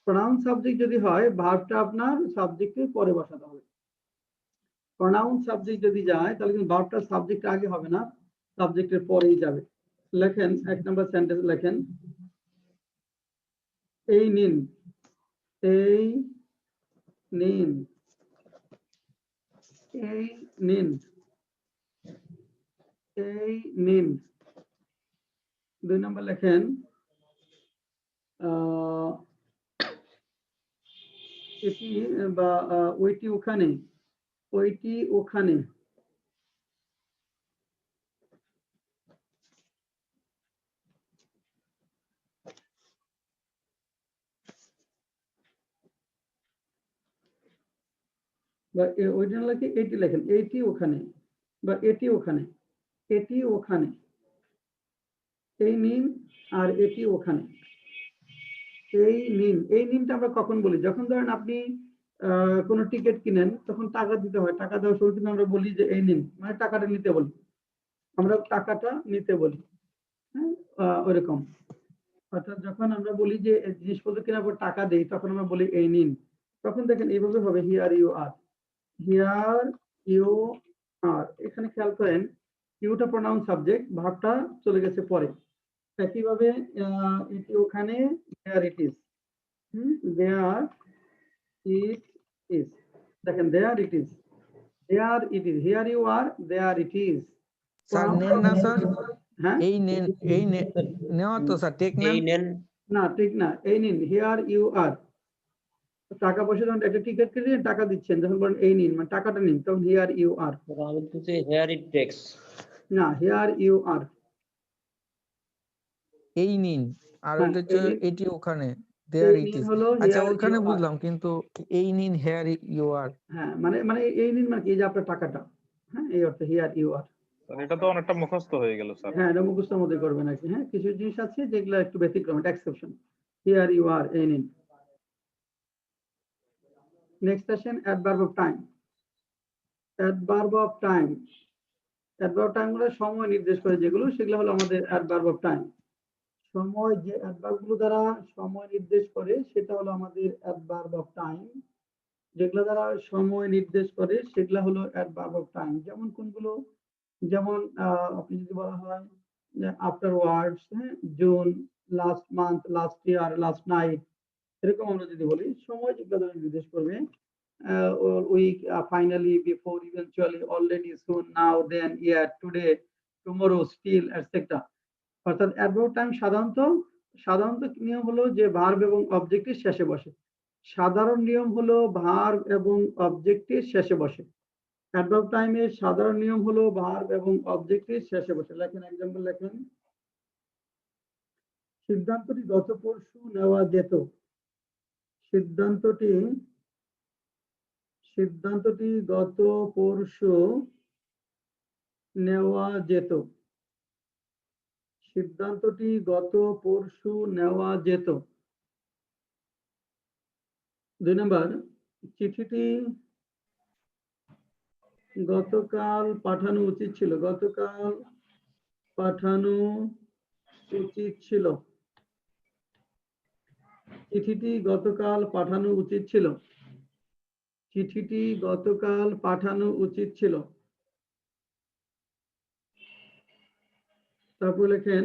pronoun subject যদি হয় ভার্বটা আপনার সাবজেক্টের পরে বসাতে হবে। pronoun subject যদি যায় তাহলে কিন্তু ভার্বটা সাবজেক্ট আগে হবে না, সাবজেক্টের পরেই যাবে। লেখেন 1 নম্বর সেন্টেন্স লেখেন, এই নিন, এই নিন, এই নিন, এই নিন। 2 নম্বর লেখেন, এটি বা ওইটি ওখানে, ওইটি ওখানে। বা ওইটা লেখে এটি লেখেন, এটি ওখানে বা এটি ওখানে, এটি ওখানে, এই নিন আর এটি ওখানে। এই নিন, এই নিনটা আমরা কখন বলি? যখন ধরেন আপনি কোনো টিকিট কিনেন তখন টাকা দিতে হয়, টাকা দেওয়ার সময় কিন্তু আমরা বলি যে এই নিন, মানে টাকাটা নিতে বলি। আমরা টাকাটা নিতে বলি। হ্যাঁ, ওরকম। অর্থাৎ যখন আমরা বলি যে জিনিসপত্র কেনার পর টাকা দেই, তখন আমরা বলি এই নিন। তখন দেখেন এইভাবে হবে here you are. Here you are. এখানে খেয়াল করেন ইউটা প্রোনাউন সাবজেক্ট, ভার্বটা চলে গেছে পরে। একইভাবে এটি ওখানে দেয়ার it is. There it is. দেখেন there it is. There it is. Here you are, there it is. Sir নেন না স্যার, হ্যাঁ, এই নেন, এই নেওয়া তো স্যার টেক এই নেন। নেন না ঠিক না, এই নিন হিয়ার ইউ আর। টাকা পয়সা যখন একটা টিকিট কেটে টাকা দিচ্ছেন, যখন বলেন এই নিন মানে টাকাটা নিন, তখন হিয়ার ইউ আর। আমি বলছি হেয়ার ইট টেক্স। না, হিয়ার ইউ আর। এই নিন, আর হ্যাঁ, ওটা হচ্ছে এই নিন। এটি ওখানে দেয়ার এই ইট নিন ইজ। হলো আচ্ছা হিয়ার ওখানে ইউ আর। বুঝলাম, কিন্তু এই নিন হেয়ার ইউ আর। হ্যাঁ, মানে মানে এই নিন মানে কি, এই যে আপনার টাকাটা। হ্যাঁ, এই অর্থে হিয়ার ইউ আর। এটা তো অনেকটা মুখস্থ হয়ে গেল স্যার। হ্যাঁ, এটা মুখস্থের মধ্যে করবেন আর কি। হ্যাঁ, কিছু জিনিস আছে যেগুলো একটু ব্যতিক্রম, এটা এক্সেপশন। হিয়ার ইউ আর, এই নিন। নেক্সট আসেন adverb of time. Adverb of time. Adverb time গুলো সময় নির্দেশ করে যেগুলো, সেগুলো হলো আমাদের অ্যাডভার্ব অফ টাইম। সময় যে অ্যাডভার্ব গুলো দ্বারা সময় নির্দেশ করে সেটা হলো আমাদের অ্যাডভার্ব অফ টাইম। যেগুলো দ্বারা সময় নির্দেশ করে সেগুলো হলো অ্যাডভার্ব অফ টাইম। যেমন কোনগুলো? যেমন আপনি যদি বলা হয় যে আফটার ওয়ার্ডস, হ্যাঁ, June, last month, last year, last night, এরকম আমরা যদি বলি সময় যেগুলো দ্বারা নির্দেশ করবে, week, finally, before, eventually, already, soon, now, then, year, today, tomorrow, still, etcetera. অর্থাৎ অ্যাডভার্ব টাইম সাধারণত নিয়ম হলো যে ভার্ব এবং অবজেক্টের শেষে বসে। সাধারণ নিয়ম হলো ভার্ব এবং অবজেক্টের শেষে বসে। অ্যাডভার্ব টাইমের সাধারণ নিয়ম হলো ভার্ব এবং অবজেক্টের শেষে বসে। লেখেন, এক্সাম্পল লেখেন। সিদ্ধান্তটি গত পরশু নেওয়া যেত। সিদ্ধান্তটি গত পরশু নেওয়া যেত। সিদ্ধান্তটি গত পরশু নেওয়া যেত। 2 নম্বর, চিঠিটি গতকাল পাঠানো উচিত ছিল। গতকাল পাঠানো উচিত ছিল। চিঠিটি গতকাল পাঠানো উচিত ছিল। চিঠিটি গতকাল পাঠানো উচিত ছিল। তারপর লেখেন,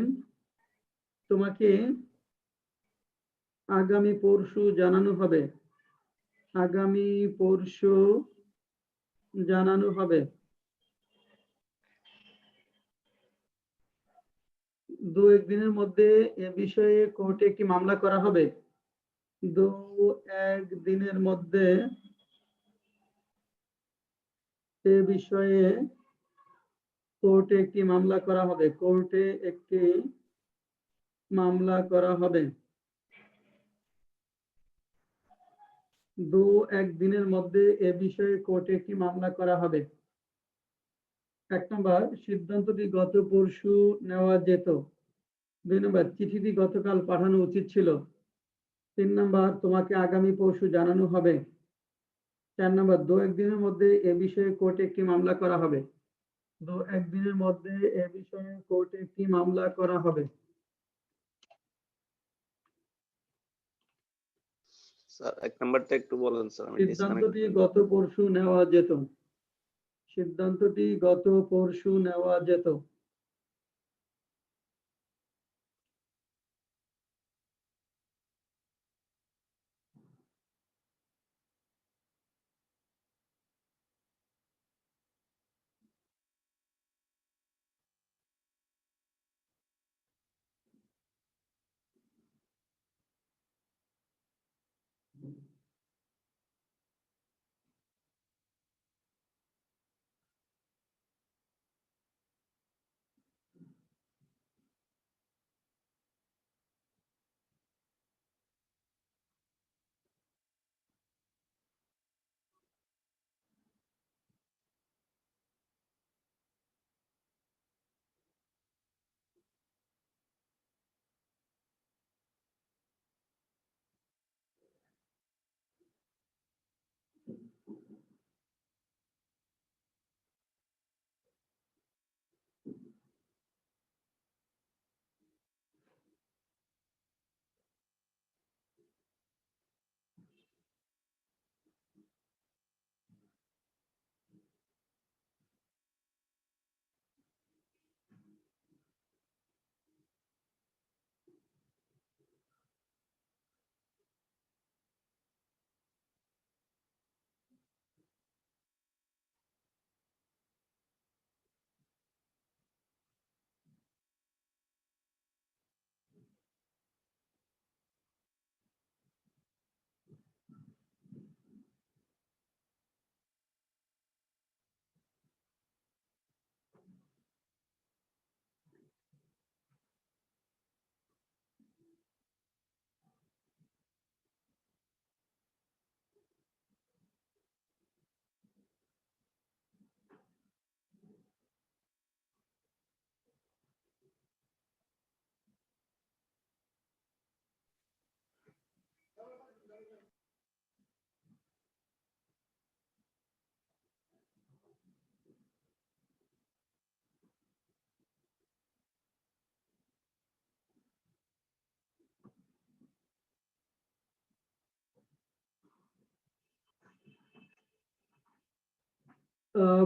তোমাকে আগামী পরশু জানানো হবে। আগামী পরশু জানানো হবে। 2-1 দিনের মধ্যে এ বিষয়ে কোর্টে একটি মামলা করা হবে। 2-1 দিনের মধ্যে এ বিষয়ে কোর্টে একটি মামলা করা হবে। কোর্টে একটি মামলা করা হবে। 2-1 দিনের মধ্যে এ বিষয়ে কোর্টে একটি মামলা করা হবে। 1 নম্বর, সিদ্ধান্তটি গত পরশু নেওয়া যেত। 2 নম্বর, চিঠিটি গতকাল পাঠানো উচিত ছিল। 3 নম্বর, তোমাকে আগামী পরশু জানানো হবে। 4 নম্বর, 2-1 দিনের মধ্যে এ বিষয়ে কোর্টে একটি মামলা করা হবে। 2-1 দিনের মধ্যে এ বিষয়ে কোর্টে একটি মামলা করা হবে। স্যার 1 নাম্বারটা একটু বলেন স্যার, আমি ডিসকানেক্ট। সিদ্ধান্তটি গত পরশু নেওয়া যেত। সিদ্ধান্তটি গত পরশু নেওয়া যেত।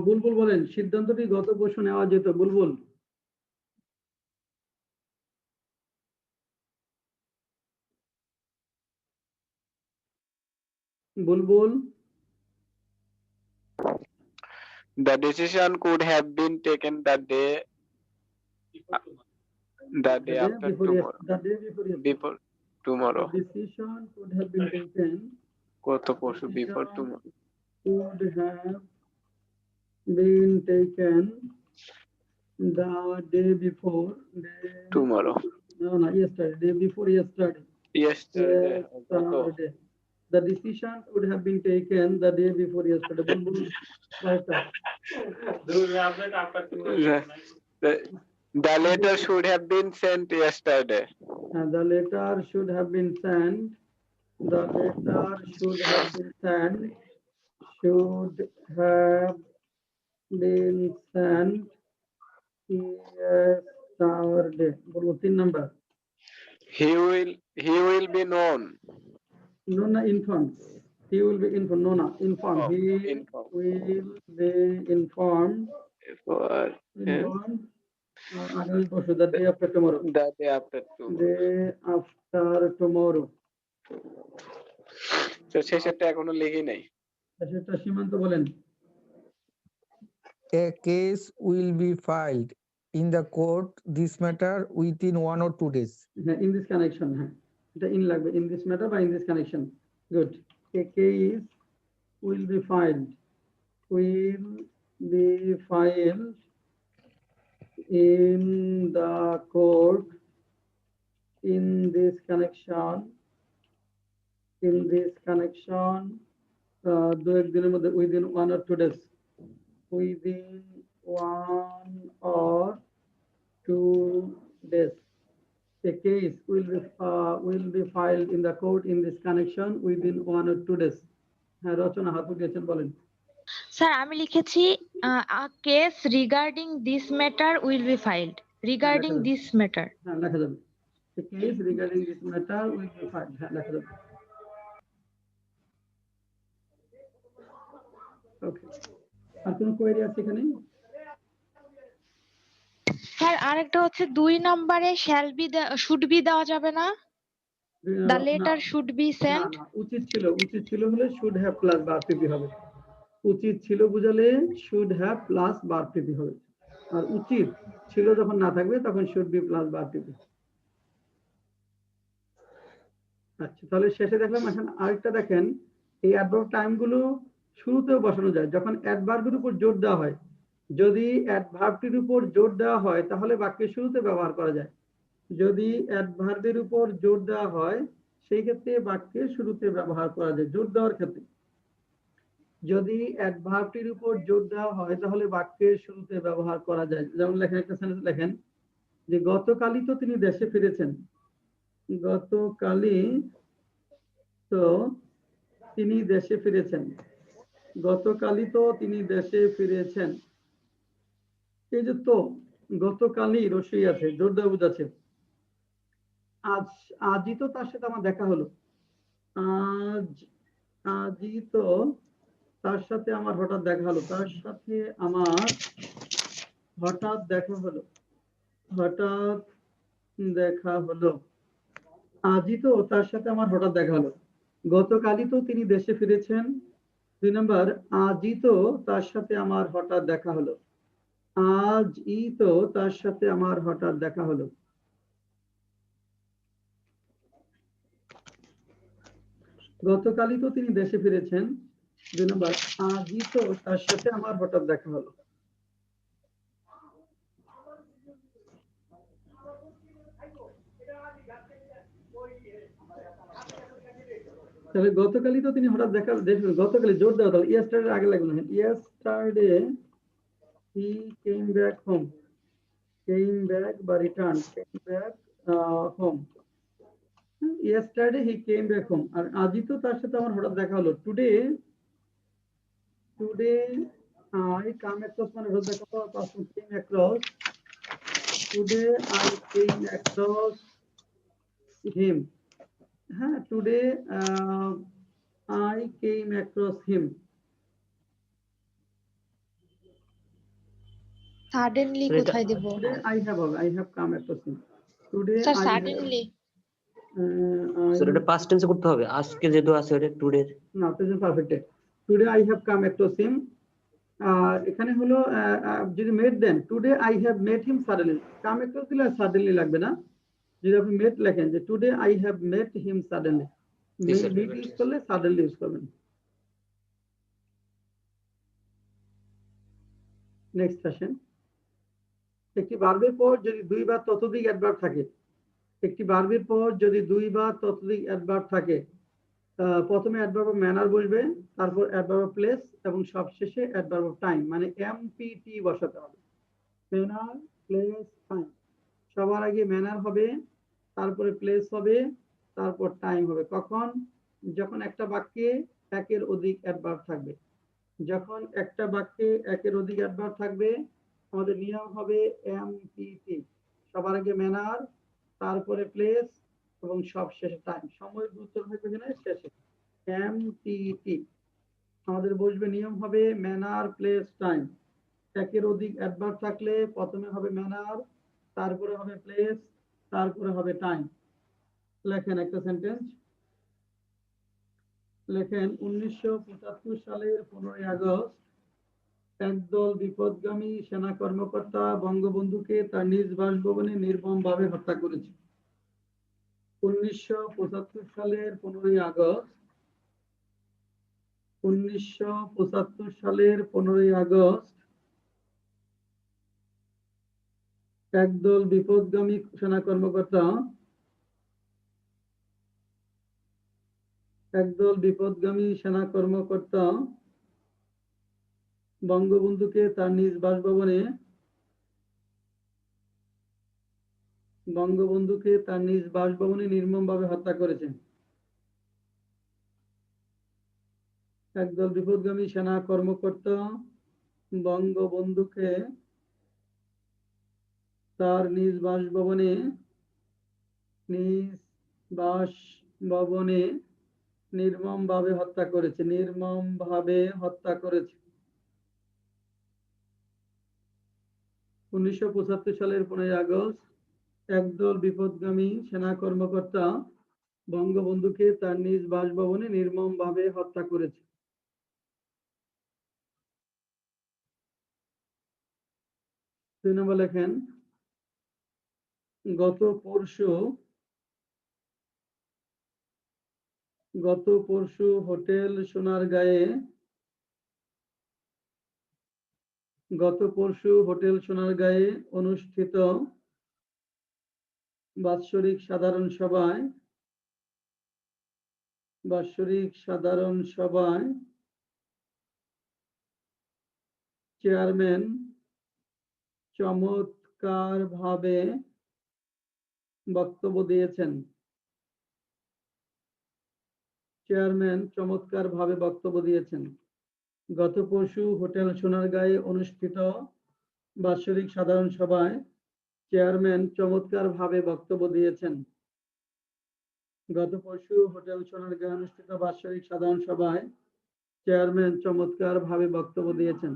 বুলবুল বলেন, সিদ্ধান্তটি গত পরশু নেওয়া যেত। বুলবুল। বুলবুল। The decision could have been taken the day after tomorrow. The day before yesterday. Before tomorrow. The decision could have been taken. কত পরশু before Decision tomorrow. could have been taken the day before. Tomorrow. No, yesterday. Day before yesterday. Yesterday. Yesterday. The decision could have been taken the day before yesterday. বুলবুল, কয়েকটা? The letter should have been sent yesterday. The letter should have been sent. The letter should have been sent. Should have been sent yesterday. বলবো 3 number. He will be known. No, informed. He will be informed. No, informed. He will be informed. Informed. আগামী পরশু, the day after tomorrow. The day after tomorrow. Day after tomorrow. তো শেষেরটা এখনো লিখি নাই। সেটা সীমান্ত বলেন। A case will be filed in the court this matter within 1 or 2 days. In this connection, এটা in লাগবে, in this matter বা in this connection. Good. A case will be filed. Will be filed in the court in this connection. In this connection, দু এক দিনের মধ্যে, within 1 or 2 days. Within 1 or 2 days. A case will be filed in the court in this connection within 1 or 2 days. হ্যাঁ, রচনা হাত উঠিয়েছেন, বলেন। Sir আমি লিখেছি a case regarding this matter will be filed. Regarding this matter. হ্যাঁ, লেখা যাবে। A case regarding this matter will be filed. হ্যাঁ, লেখা যাবে। ওকে। আর কোনো কোয়েরি আছে এখানে? স্যার আরেকটা হচ্ছে 2 নম্বরে shall be should be দেওয়া যাবে না? The letter should be sent. না, উচিত ছিল হলে should have plus verb to be হবে। উচিত ছিল বুঝালে should have plus verb to be হবে। আর উচিত ছিল যখন না থাকবে তখন should be plus verb to be। আচ্ছা, তাহলে শেষে দেখলাম। এখন আরেকটা দেখেন, এই অ্যাডভার্ব টাইম গুলো শুরুতেও বসানো যায় যখন অ্যাডভার্বের উপর জোর দেওয়া হয়। যদি অ্যাডভার্বটির উপর জোর দেওয়া হয় তাহলে বাক্যের শুরুতে ব্যবহার করা যায়। যদি অ্যাডভার্বের উপর জোর দেওয়া হয় সেই ক্ষেত্রে বাক্যের শুরুতে ব্যবহার করা যায়, জোর দেওয়ার ক্ষেত্রে। যদি অ্যাডভার্বটির উপর জোর দেওয়া হয় তাহলে বাক্যের শুরুতে ব্যবহার করা যায়। যেমন লেখেন, একটা সেন্টেন্স লেখেন যে গতকালই তো তিনি দেশে ফিরেছেন। গতকালই তো তিনি দেশে ফিরেছেন। গতকালই তো তিনি দেশে ফিরেছেন। এই যে তো, গতকালই রসই আছে, জোর দেওয়া বুঝাচ্ছে। আজই তো তার সাথে আমার দেখা হলো। আজই তো তার সাথে আমার হঠাৎ দেখা হলো। তার সাথে আমার হঠাৎ দেখা হলো। হঠাৎ দেখা হলো। আজই তো তার সাথে আমার হঠাৎ দেখা হলো। গতকালই তো তিনি দেশে ফিরেছেন। 2 নম্বর, আজই তো তার সাথে আমার হঠাৎ দেখা হলো। আজই তো তার সাথে আমার হঠাৎ দেখা হলো। গতকালই তো তিনি দেশে ফিরেছেন। 2 নম্বর, আজই তো তার সাথে আমার হঠাৎ দেখা হলো। তাহলে গতকালই তো তিনি হঠাৎ দেখা, গতকালই জোর দেওয়া, তাহলে ইয়েস্টারডে আগে লাগবে না। Yesterday he came back home. Came back বা return, came back home. yesterday he came back home। আর আজই তো তার সাথে আমার হঠাৎ দেখা হলো। today I come across মানে হঠাৎ দেখা হলো, person came across। today I came across him। হ্যাঁ, today I came across him। Suddenly sir এটা কোথায় দেব? টুডে আই হ্যাভ হবে, আই হ্যাভ কাম একটা scene. Today sir I have, suddenly sir এটা পাস্ট টেন্সে করতে হবে, আজকে যেহেতু আছে ওটা টুডে। না প্রেজেন্ট পারফেক্টে। টুডে আই হ্যাভ কাম একটা সিন। এখানে হলো যদি মেট দেন, today I have met him suddenly, come একটা দিলে সাডেনলি লাগবে না। যদি আপনি মেট লেখেন যে today I have met him suddenly, জি স্যার। মেট ইউজ করলে সাডেনলি ইউজ করবেন। নেক্সট আসেন, একটি ভার্বের পর যদি দুই বা ততোধিক অ্যাডভার্ব থাকে, একটি ভার্বের পর যদি দুই বা ততোধিক অ্যাডভার্ব থাকে, প্রথমে অ্যাডভার্ব অফ ম্যানার বসবে, তারপর অ্যাডভার্ব অফ প্লেস এবং সবশেষে অ্যাডভার্ব অফ টাইম, মানে এমপিটি বসাতে হবে। Manner, place, time. সবার আগে ম্যানার হবে, তারপরে প্লেস হবে, তারপর টাইম হবে। কখন? যখন একটা বাক্যে একের অধিক অ্যাডভার্ব থাকবে। যখন একটা বাক্যে একের অধিক অ্যাডভার্ব থাকবে, আমাদের নিয়ম হবে এমপিটি। সবার আগে ম্যানার, তারপরে প্লেস এবং সব শেষে টাইম। সময় গুরুত্ব থাকবে কিনা শেষে এমপিটি। আমাদের বসবে নিয়ম হবে ম্যানার, প্লেস, টাইম। একের অধিক অ্যাডভার্ব থাকলে প্রথমে হবে ম্যানার, তারপরে হবে প্লেস, তারপরে হবে টাইম। লেখেন একটা সেন্টেন্স, লেখেন 1975 সালের 15ই আগস্ট একদল বিপদগামী সেনা কর্মকর্তা বঙ্গবন্ধুকে তার নিজ বাসভবনে নির্মমভাবে হত্যা করেছে। 1975 সালের 15ই আগস্ট, 1975 সালের 15ই আগস্ট একদল বিপদগামী সেনা কর্মকর্তা বঙ্গবন্ধুকে তার নিজ বাসভবনে নির্মমভাবে হত্যা করেছেন। একদল বিপদগামী সেনা কর্মকর্তা বঙ্গবন্ধুকে তার নিজ বাসভবনে নির্মমভাবে হত্যা করেছে। 1975 সালের 15ই আগস্ট একদল বিপদগামী সেনা কর্মকর্তা বঙ্গবন্ধুকে তার নিজ বাসভবনে নির্মমভাবে হত্যা করেছে। 2 নম্বর লেখেন, গত পরশু হোটেল সোনারগাঁয়ে অনুষ্ঠিত বাৎসরিক সাধারণ সভায় চেয়ারম্যান চমৎকারভাবে বক্তব্য দিয়েছেন। গত পরশু হোটেল সোনারগাঁয়ে অনুষ্ঠিত বাৎসরিক সাধারণ সভায় চেয়ারম্যান চমৎকারভাবে বক্তব্য দিয়েছেন। গত পরশু হোটেল সোনারগাঁয়ে অনুষ্ঠিত বাৎসরিক সাধারণ সভায় চেয়ারম্যান চমৎকারভাবে বক্তব্য দিয়েছেন।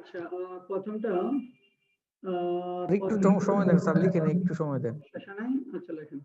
আচ্ছা, প্রথমটা একটু সময় দেন স্যার, লিখেন একটু সময় দেন। সমস্যা নাই, আচ্ছা লেখেন।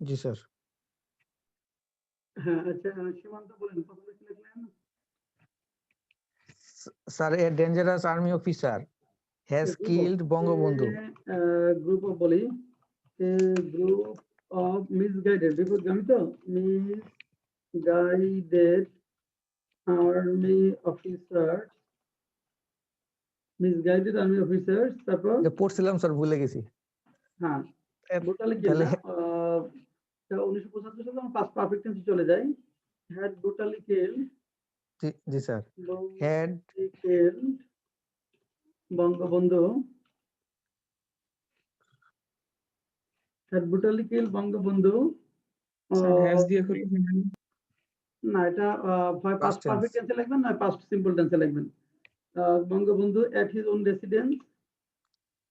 জি স্যার। হ্যাঁ, আচ্ছা, সীমান্ত বলেন প্রথমে কি লিখলেন? Sir, a dangerous army officer has killed Bangabandhu. Group of বলি, গ্রুপ অফ মিসগাইডেড, বিপদগামিত misguided army officer, misguided army officer, তারপর পড়ছিলাম স্যার, ভুলে গেছি। হ্যাঁ, ব্রুটালি কিল, 1975 সালে আমরা পাস্ট পারফেক্ট টেন্সে চলে যাই। Had brutally kill, G sir. Had kill Bangabandhu, had brutally kill Bangabandhu. Sir has দিয়ে করে না, এটা হয় পাস্ট পারফেক্ট টেন্সে লিখবেন না পাস্ট সিম্পল টেন্সে লিখবেন। Bangabandhu at his own residence,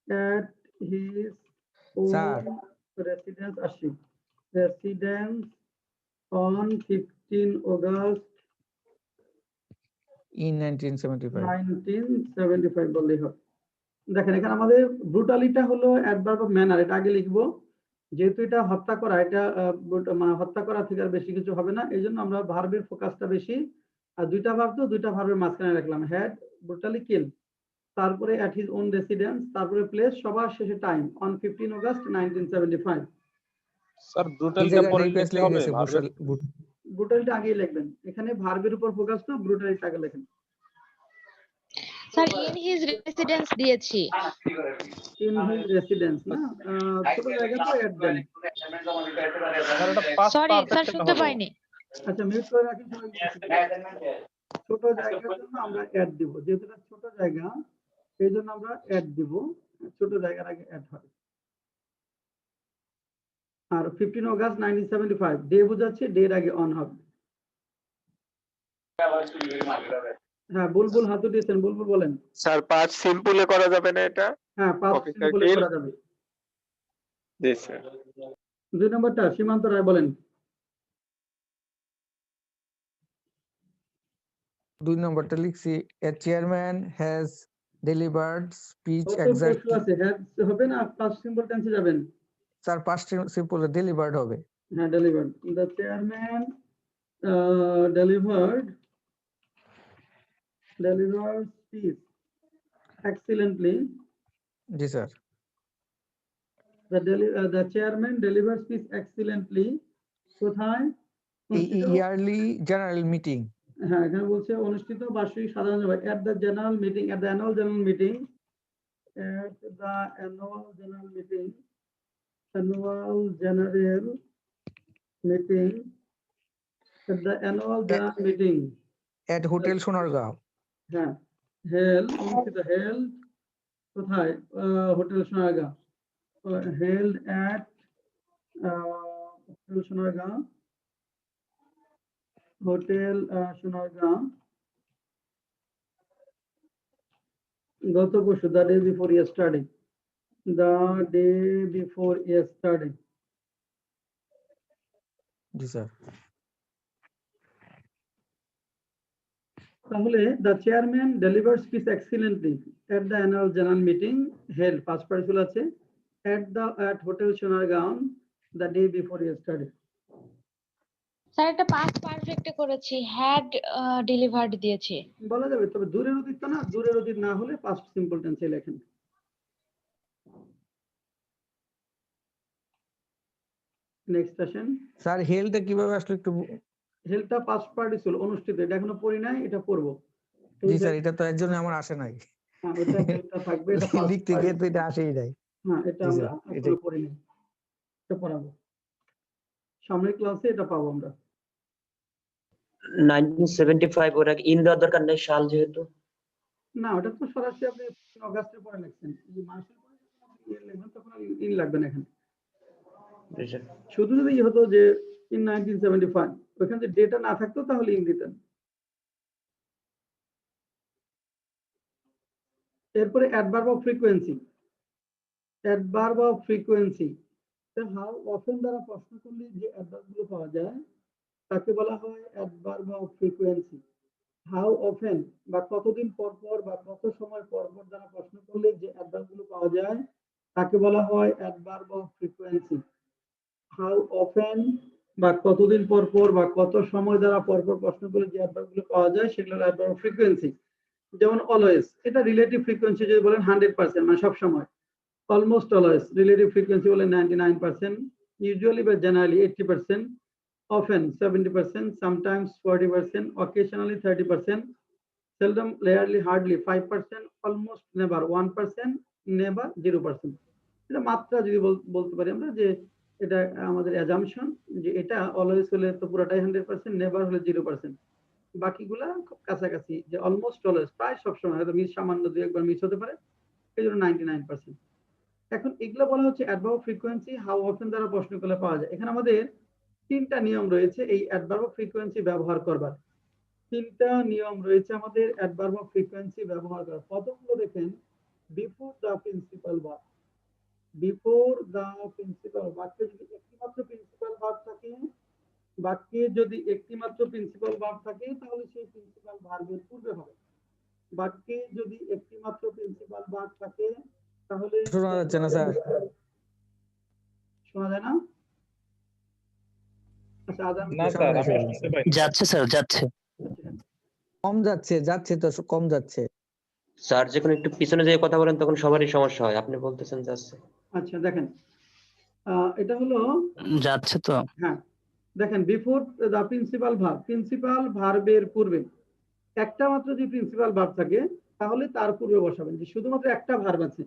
at his sir own residence, আসি residence on 15 August in 1975 বললেই হয়। দেখেন এখানে আমাদের ব্রুটালিটা হলো অ্যাডভার্ব অফ ম্যানার, এটা আগে লিখবো, যেহেতু এটা হত্যা করা, এটা মানে হত্যা করা থেকে আর বেশি কিছু হবে না, এই জন্য আমরা ভার্বের ফোকাসটা বেশি, আর দুইটা ভার্ব তো দুইটা ভার্বের মাঝখানে রাখলাম, হ্যাড ব্রুটালি কিল, তারপরে at his own residence, তারপরে প্লেস, সবার শেষে টাইম অন 15 August 1975। স্যার ব্রুটালিটা পরে লিখতে হবে, ব্রুটালিটা আগেই লিখবেন, এখানে ভার্বের উপর ফোকাস তো ব্রুটালিটা আগে লিখেন। স্যার ইন হিজ রেসিডেন্স দিয়েছি। ইন হিজ রেসিডেন্স না, ছোট জায়গা তো অ্যাড দেন। সরি স্যার শুনতে পাইনি। আচ্ছা, মিউট করে রাখেন সবাই। ছোট জায়গার জন্য আমরা অ্যাড দিব, যেহেতু এটা ছোট জায়গা এই জন্য আমরা অ্যাড দিব, ছোট জায়গার আগে অ্যাড হবে। আর 15 August 1975 ডে বোঝাচ্ছে, ডের আগে অন হবে। হ্যাঁ, বুলবুল হাত উঠিয়েছেন, বুলবুল বলেন। স্যার পাঁচ সিম্পলে করা যাবে না এটা? হ্যাঁ, পাঁচ সিম্পলে করা যাবে। জি স্যার। 2 নম্বরটা সীমান্ত রায় বলেন। 2 নম্বরটা লিখছি, a chairman has delivered speech exactly। হবে না, পাস্ট সিম্পল টেন্সে যাবেন। স্যার পাস্ট সিম্পলে ডেলিভার্ড হবে। হ্যাঁ, delivered, the chairman delivered speech excellently। G sir. the chairman delivered speech excellently কোথায়? Yearly general meeting. হ্যাঁ, এখানে বলছে অনুষ্ঠিত বার্ষিক সাধারণ সভা at the general meeting, at the annual general meeting, at the annual general meeting, annual general meeting, at the annual general meeting, at hotel Sonargaon. হ্যাঁ, held, অনুষ্ঠিত held কোথায়? Hotel Sonargaon, held at hotel Sonargaon, hotel Sonargaon গত পরশু, the day before yesterday, the day before yesterday. G sir. তাহলে the chairman delivered speech excellently at the annual general meeting held, past participle আছে, at hotel Sonargaon the day before yesterday. Sir এটা past পারফেক্টে করেছি, had delivered দিয়েছি। বলা যাবে, তবে দূরের অতীত তো না, দূরের অতীত না হলে পাস্ট সিম্পল টেন্সে লেখেন। নেক্সট আসেন স্যার হেলটা কিভাবে আসলে একটু হেলটা পাস্ট পার্টিসিপল, অনুষ্ঠিত, এটা এখনো পড়ি নাই, এটা পড়বো। জি স্যার, এটা তো এর জন্য আমার আসে নাই। হ্যাঁ, ওটা হেলটা থাকবে, এটা past লিখতে গিয়ে তো এটা আসেই নাই। হ্যাঁ, এটা জি আমরা স্যার, এখনো পড়ি নাই, এটা পড়াবো সামনের ক্লাসে, এটা পাবো আমরা। 1975 ওরা ইন দেওয়ার দরকার নেই, সাল যেহেতু। না, ওটা তো সরাসরি আপনি অগাস্টের পরে লিখছেন, এই মাসের পরে যখন আপনি ইয়ে লিখবেন তখন ইন লাগবে না এখানে। শুধু যদি হতো যে ইন 1975, ওখানে যে ডেটা না থাকতো তাহলে ইন দিতেন। এরপরে adverb of frequency, adverb of frequency, how often দ্বারা প্রশ্ন করলে যে অ্যাডভার্ব গুলো পাওয়া যায় তাকে বলা হয় adverb of frequency. How often বা কতদিন পর পর বা কত সময় পর পর দ্বারা প্রশ্ন করলে যে অ্যাডভার্ব গুলো পাওয়া যায় তাকে বলা হয় adverb of frequency. How often বা কতদিন পর পর বা কত সময় দ্বারা পর পর প্রশ্ন করলে যে অ্যাডভার্ব গুলো পাওয়া যায় সেগুলো অ্যাডভার্ব অফ ফ্রিকোয়েন্সি। যেমন অলওয়েজ, এটা রিলেটিভ ফ্রিকোয়েন্সি যদি বলেন 100%, মানে সব সময়। অলমোস্ট অলওয়েজ রিলেটিভ ফ্রিকোয়েন্সি বলে 99%, ইউজুয়ালি বা generally 80%, often 70%, sometimes 40%, occasionally 30%, seldom, rarely, hardly 5%, almost never 1%, never 0%. এটা মাত্রা যদি বলতে পারি আমরা যে এটা আমাদের অ্যাজাম্পশন যে এটা অলওয়েজ হলে তো পুরোটাই 100%, নেভার হলে 0%, বাকিগুলা খুব কাছাকাছি, যে অলমোস্ট অলওয়েজ প্রায় সবসময়, হয়তো মিস সামান্য দুই একবার মিস হতে পারে, এই জন্য 99%। এখন এগুলো বলা হচ্ছে অ্যাডভার্ব ফ্রিকোয়েন্সি, হাউ অফেন দ্বারা প্রশ্ন করলে পাওয়া যায়। এখানে আমাদের তিনটা নিয়ম রয়েছে এই অ্যাডভার্ব ফ্রিকোয়েন্সি ব্যবহার করবার, তিনটা নিয়ম রয়েছে আমাদের অ্যাডভার্ব ফ্রিকোয়েন্সি ব্যবহার করার। প্রথমগুলো দেখেন, before the principal verb, before the principal, বাক্যে যদি একটিমাত্র প্রিন্সিপাল ভার্ব থাকে, বাক্যে যদি একটিমাত্র প্রিন্সিপাল ভার্ব থাকে তাহলে সেই প্রিন্সিপাল ভার্বের পূর্বে হবে। বাক্যে যদি একটিমাত্র প্রিন্সিপাল ভার্ব থাকে তাহলে শোনা যাচ্ছে না স্যার। শোনা যায় না? আচ্ছা, আদান না স্যার, আমি শুনতে পাই। যাচ্ছে স্যার, যাচ্ছে। কম যাচ্ছে, যাচ্ছে তো কম যাচ্ছে। স্যার যখন একটু পিছনে যেয়ে কথা বলেন তখন সবারই সমস্যা হয়, আপনি বলতেছেন যাচ্ছে। আচ্ছা, দেখেন এটা হলো যাচ্ছে তো। হ্যাঁ, দেখেন before the principal verb, principal ভার্বের পূর্বে একটা মাত্র যদি প্রিন্সিপাল ভার্ব থাকে তাহলে তার পূর্বে বসাবেন। যে শুধুমাত্র একটা ভার্ব আছে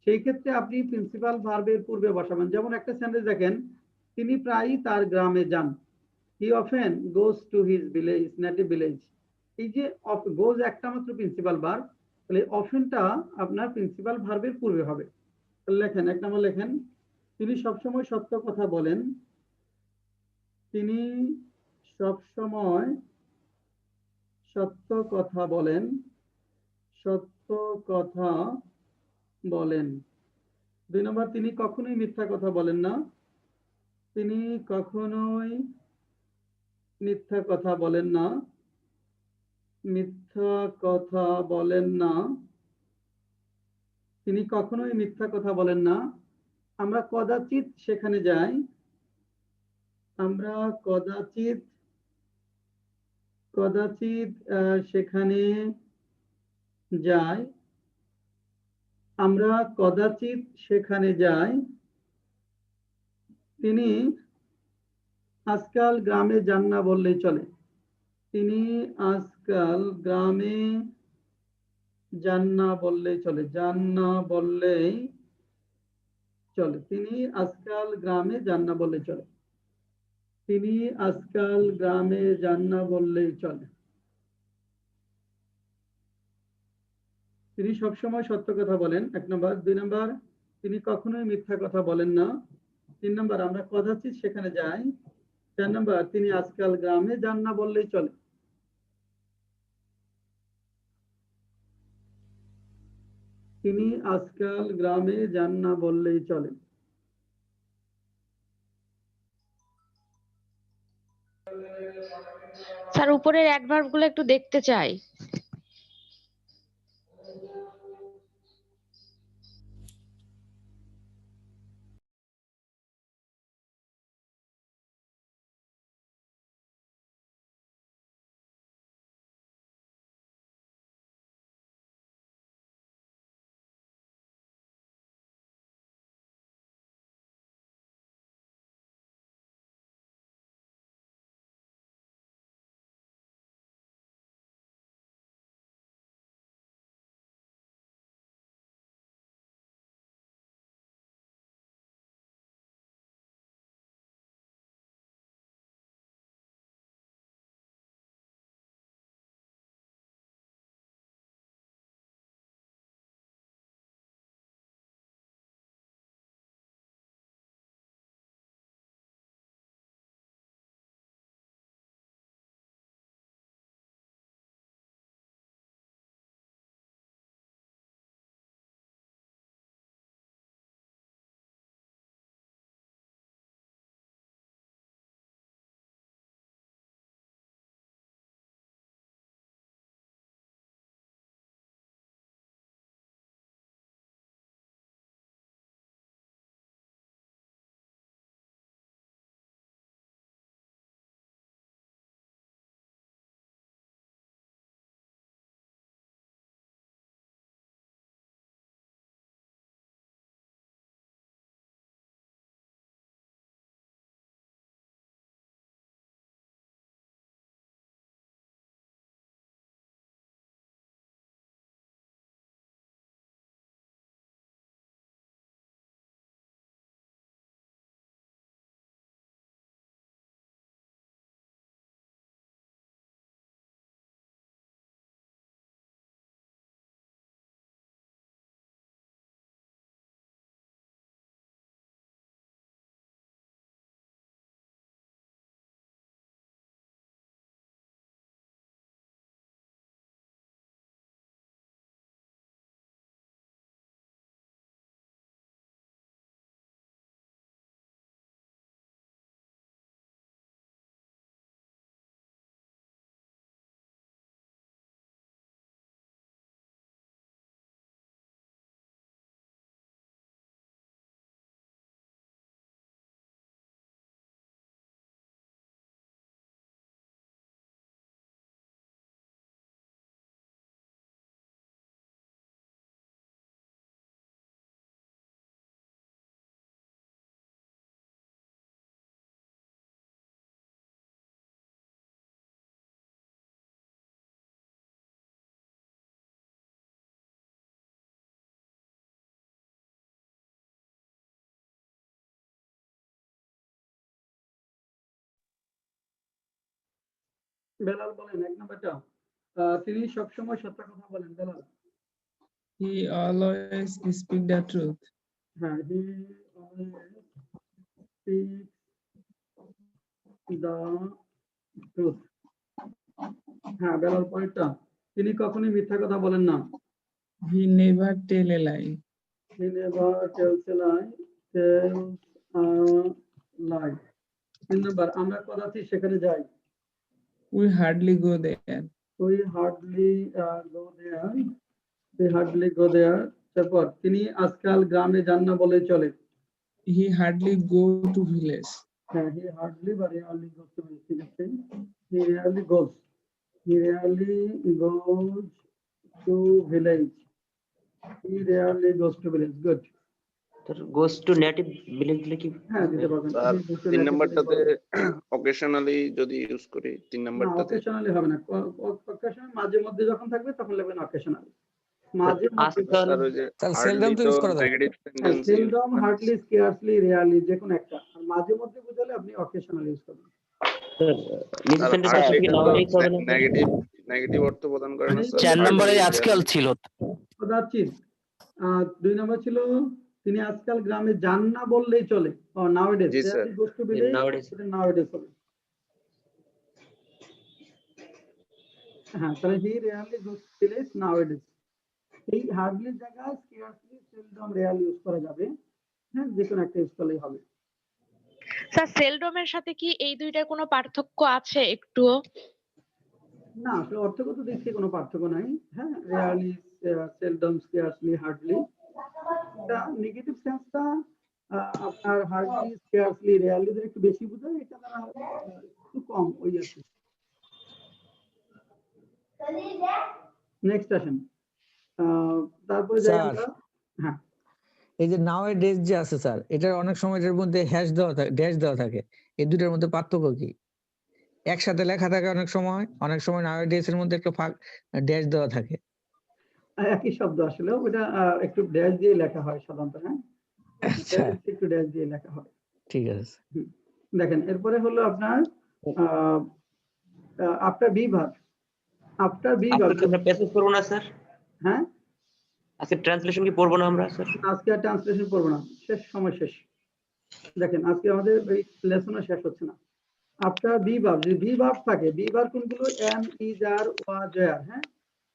সেই ক্ষেত্রে আপনি প্রিন্সিপাল ভার্বের পূর্বে বসাবেন। যেমন একটা সেন্টেন্স দেখেন, তিনি প্রায়ই তার গ্রামে যান, হি often goes to his village, native village. এই যে গোজ একটা মাত্র প্রিন্সিপাল ভার্ব, তাহলে অফেনটা আপনার প্রিন্সিপাল ভার্বের পূর্বে হবে। লেখেন, এক নম্বর লেখেন, তিনি সবসময় সত্য কথা বলেন, তিনি সবসময় সত্য কথা বলেন, সত্য কথা বলেন। দুই নম্বর, তিনি কখনোই মিথ্যা কথা বলেন না, তিনি কখনোই মিথ্যা কথা বলেন না, মিথ্যা কথা বলেন না, তিনি কখনোই মিথ্যা কথা বলেন না। আমরা কদাচিৎ সেখানে যাই, আমরা কদাচিৎ সেখানে যাই, আমরা কদাচিৎ সেখানে যাই। তিনি আজকাল গ্রামে যান না বললেই চলে, তিনি আজকাল গ্রামে যান না বললেই চলে, যান না বললেই চলে। তিনি আজকাল গ্রামে যান না বললেই চলে। তিনি আজকাল গ্রামে যান না বললেই চলে। তিনি সবসময় সত্য কথা বলেন, 1 নম্বর। 2 নম্বর, তিনি কখনোই মিথ্যা কথা বলেন না। 3 নম্বর, আমরা কদাচিৎ সেখানে যাই। 4 নম্বর, তিনি আজকাল গ্রামে যান না বললেই চলে। তিনি আজকাল গ্রামে যান না বললেই চলে। স্যার উপরের অ্যাডভার্ব গুলো একটু দেখতে চাই। বেলাল বলেন 1 নম্বরটা। তিনি সবসময় সত্য কথা বলেন, Belal. He always speak the truth. হ্যাঁ, he always speaks the truth. হ্যাঁ, বেলাল পয়েন্টটা। তিনি কখনোই মিথ্যা কথা বলেন না। He never tell a lie. He never tells a lie. Tells a lie. 3 নম্বর, আমরা কদাচিৎ সেখানে যাই। We hardly go there. We hardly go there. We hardly go there. তারপর, তিনি আজকাল গ্রামে যান না বলে চলে। He hardly go to village. হ্যাঁ, he hardly বা rarely goes to village, ঠিক আছে? He rarely goes. He rarely goes to village. He rarely goes to village. Good. Goes to native billing দিলে কি হ্যাঁ দিতে পারবেন। Sir He goes to 3 native নাম্বারটাতে village বলবেন। অকেশনালি যদি ইউজ করি 3 না নাম্বারটাতে অকেশনালি হবে না, অকেশনাল মাঝে মধ্যে যখন থাকবে তখন লিখবেন অকেশনাল, মাঝে মধ্যে আজকাল স্যার ওই যে স্যার হার্ডলি সেলডম তো তো ইউজ করা যাবে। Negative tendency seldom, hardly, scarcely, rarely যে কোনো একটা, আর মাঝে মধ্যে বুঝালে আপনি অকেশনাল ইউজ করবেন। নিচের স্যার সেন্টেন্সে আসলে কি হার্ডলি তো নাওয়াডেজ হবে না স্যার? নেগেটিভ অর্থ প্রদান করে না মানে স্যার। 4 নম্বরে হার্ডলি আজকাল ছিল। কদাচিৎ। 2 নম্বর ছিল তিনি আজকাল গ্রামে যান না বললেই চলে, ও নাওডেজ, জি sir. Goes to village, Nowadays. এটা নাওডেজ হবে। হ্যাঁ তাহলে he rarely goes to village nowadays. এই হার্ডলি জায়গায় স্কেয়ারসলি, সেলডম, রেয়ারলি ইউজ করা যাবে। হ্যাঁ যে কোনো একটা ইউজ করলেই হবে। স্যার সেলডমের সাথে কি এই দুইটার কোনো পার্থক্য আছে একটুও? না আসলে অর্থগত দিক থেকে কোনো পার্থক্য নাই। হ্যাঁ রেয়ারলি, সেলডম, স্কেয়ারসলি, হার্ডলি, এটা নেগেটিভ সেন্সটা আপনার হার্ডলি, স্কেয়ারসলি, রেয়ারলি একটু বেশি বোঝায়, এটা দ্বারা একটু কম ওই আছে। নেক্সট আসেন, তারপরে যাই স্যার, আমরা। হ্যাঁ এই যে নাও ডেজ যে আছে স্যার, এটার অনেক সময় এর মধ্যে হ্যাশ দেওয়া থাকে, ড্যাশ দেওয়া থাকে, এই দুটার মধ্যে পার্থক্য কি? একসাথে লেখা থাকে অনেক সময় নাও ডেজ এর মধ্যে একটা ড্যাশ দেওয়া থাকে। একই শব্দ আসলে, ওটা একটু ড্যাশ দিয়ে লেখা হয় সাধারণত। হ্যাঁ আচ্ছা একটু ড্যাশ দিয়ে লেখা হয়। ঠিক আছে। দেখেন এরপরে হলো আপনার after be verb. After be verb আজকে আমরা প্যাসেজ পড়বো না স্যার? হ্যাঁ আজকে ট্রান্সলেশন কি পড়বো না আমরা স্যার? আজকে আর ট্রান্সলেশন করবো না, শেষ, সময় শেষ। দেখেন আজকে আমাদের এই লেসনও শেষ হচ্ছে না। আফটার বি ভার্ব, যদি বি ভার্ব থাকে, বি ভার্ব কোনগুলো? এম, ইজ, আর, ওয়াজ, আর। হ্যাঁ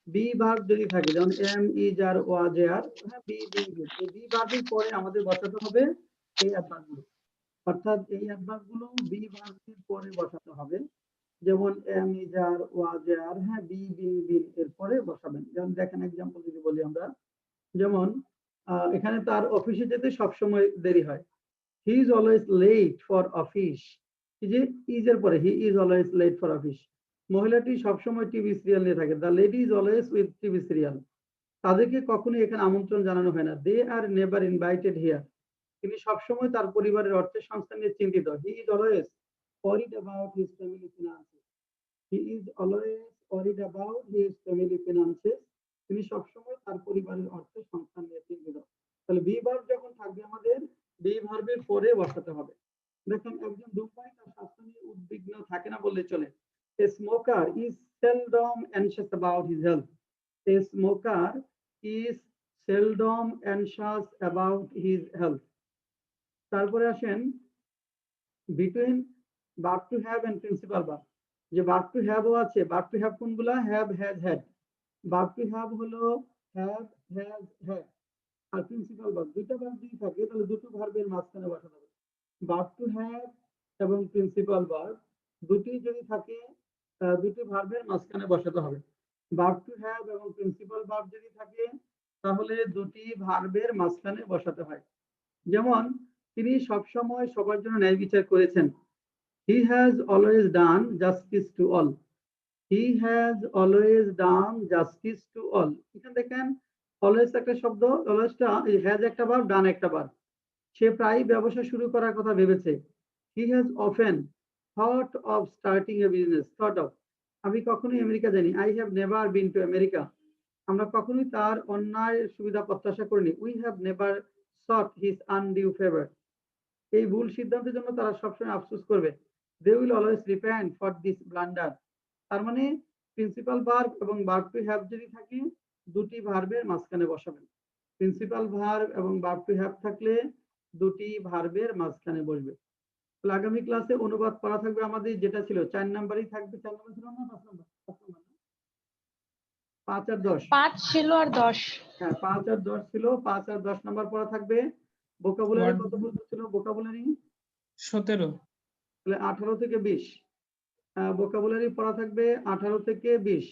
বি ভার্ব যদি থাকে, যেমন এম, ইজ, আর, ওয়াজ, আর, হ্যাঁ বি, বিং, বিং, এই বি ভার্বের পরে আমাদের বসাতে হবে এই অ্যাডভার্বগুলো, অর্থাৎ এই অ্যাডভার্বগুলো বি ভার্বের পরে বসাতে হবে। যেমন এম, ইজ, আর, ওয়াজ, আর, হ্যাঁ বি, বিং, বিং এর পরে বসাবেন। যেমন দেখেন এক্সাম্পল যদি বলি আমরা, যেমন এখানে তার অফিসে যেতে সবসময় দেরি হয়। He is always late for office. এই যে ইজ এর পরে he is always late for office. মহিলাটি সবসময় টিভি সিরিয়াল নিয়ে থাকে। The lady is always with TV serial. তাদেরকে কখনোই এখানে আমন্ত্রণ জানানো হয় না। They are never invited here. তিনি সবসময় তার পরিবারের অর্থের সংস্থান নিয়ে চিন্তিত। He is always worried about his family finances. He is always worried about his family ফিনান্সেস। তিনি সবসময় তার পরিবারের অর্থের সংস্থান নিয়ে চিন্তিত। তাহলে বি ভার্ব যখন থাকবে আমাদের বি ভার্বের পরে বসাতে হবে। দেখেন একজন ধূমপায়ী তার স্বাস্থ্য নিয়ে উদ্বিগ্ন থাকে না বললে চলে। A smoker is seldom anxious about his health. A smoker is seldom anxious about his health. তারপরে আসেন between verb to have and principal verb। যে verb to have ও আছে, verb to have কোনগুলা? have, has, had। verb to have হলো have, has, had। আর principal verb, দুইটা verb যদি থাকে তাহলে দুটো ভার্বের মাঝখানে বসাতে হবে। ভার্ব টু হ্যাভ এবং প্রিন্সিপাল ভার্ব দুটি যদি থাকে দুটি ভার্বের মাঝখানে বসাতে হবে। ভার্ব টু হ্যাভ এবং প্রিন্সিপাল ভার্ব যদি থাকে তাহলে দুটি ভার্বের মাঝখানে বসাতে হয়। যেমন তিনি সবসময় সবার জন্য ন্যায় বিচার করেছেন। He has always done justice to all. He has always done justice to all. এখানে দেখেন অলওয়েজ একটা শব্দ, অলওয়েজটা হ্যাজ একটা ভার্ব, ডান একটা ভার্ব। সে প্রায় ব্যবসা শুরু করার কথা ভেবেছে। He has often thought of starting a business. Thought of, আমি কখনোই আমেরিকা যাইনি। I have never been to America. আমরা কখনোই তার অন্যায় সুবিধা প্রত্যাশা করিনি। We have never sought his undue favour. এই ভুল সিদ্ধান্তের জন্য তারা সবসময় আফসোস করবে। They will always repent for this blunder. তার মানে প্রিন্সিপাল ভার্ব এবং ভার্ব টু হ্যাভ যদি থাকে দুটি ভার্বের মাঝখানে বসাবেন। প্রিন্সিপাল ভার্ব এবং ভার্ব টু হ্যাভ থাকলে দুটি ভার্বের মাঝখানে বসবে। তাহলে আগামী ক্লাসে অনুবাদ করা থাকবে আমাদের, যেটা ছিল 4 নাম্বারই থাকবে। 4 নাম্বার ছিল না 5 নাম্বার? 5 আর 10। 5 ছিল আর 10। হ্যাঁ 5 আর 10 ছিল। 5 আর 10 নাম্বার পড়া থাকবে। ভোকাবুলারি কত পর্যন্ত ছিল? ভোকাবুলারি 17। তাহলে 18 থেকে 20 ভোকাবুলারি পড়া থাকবে, 18 থেকে 20।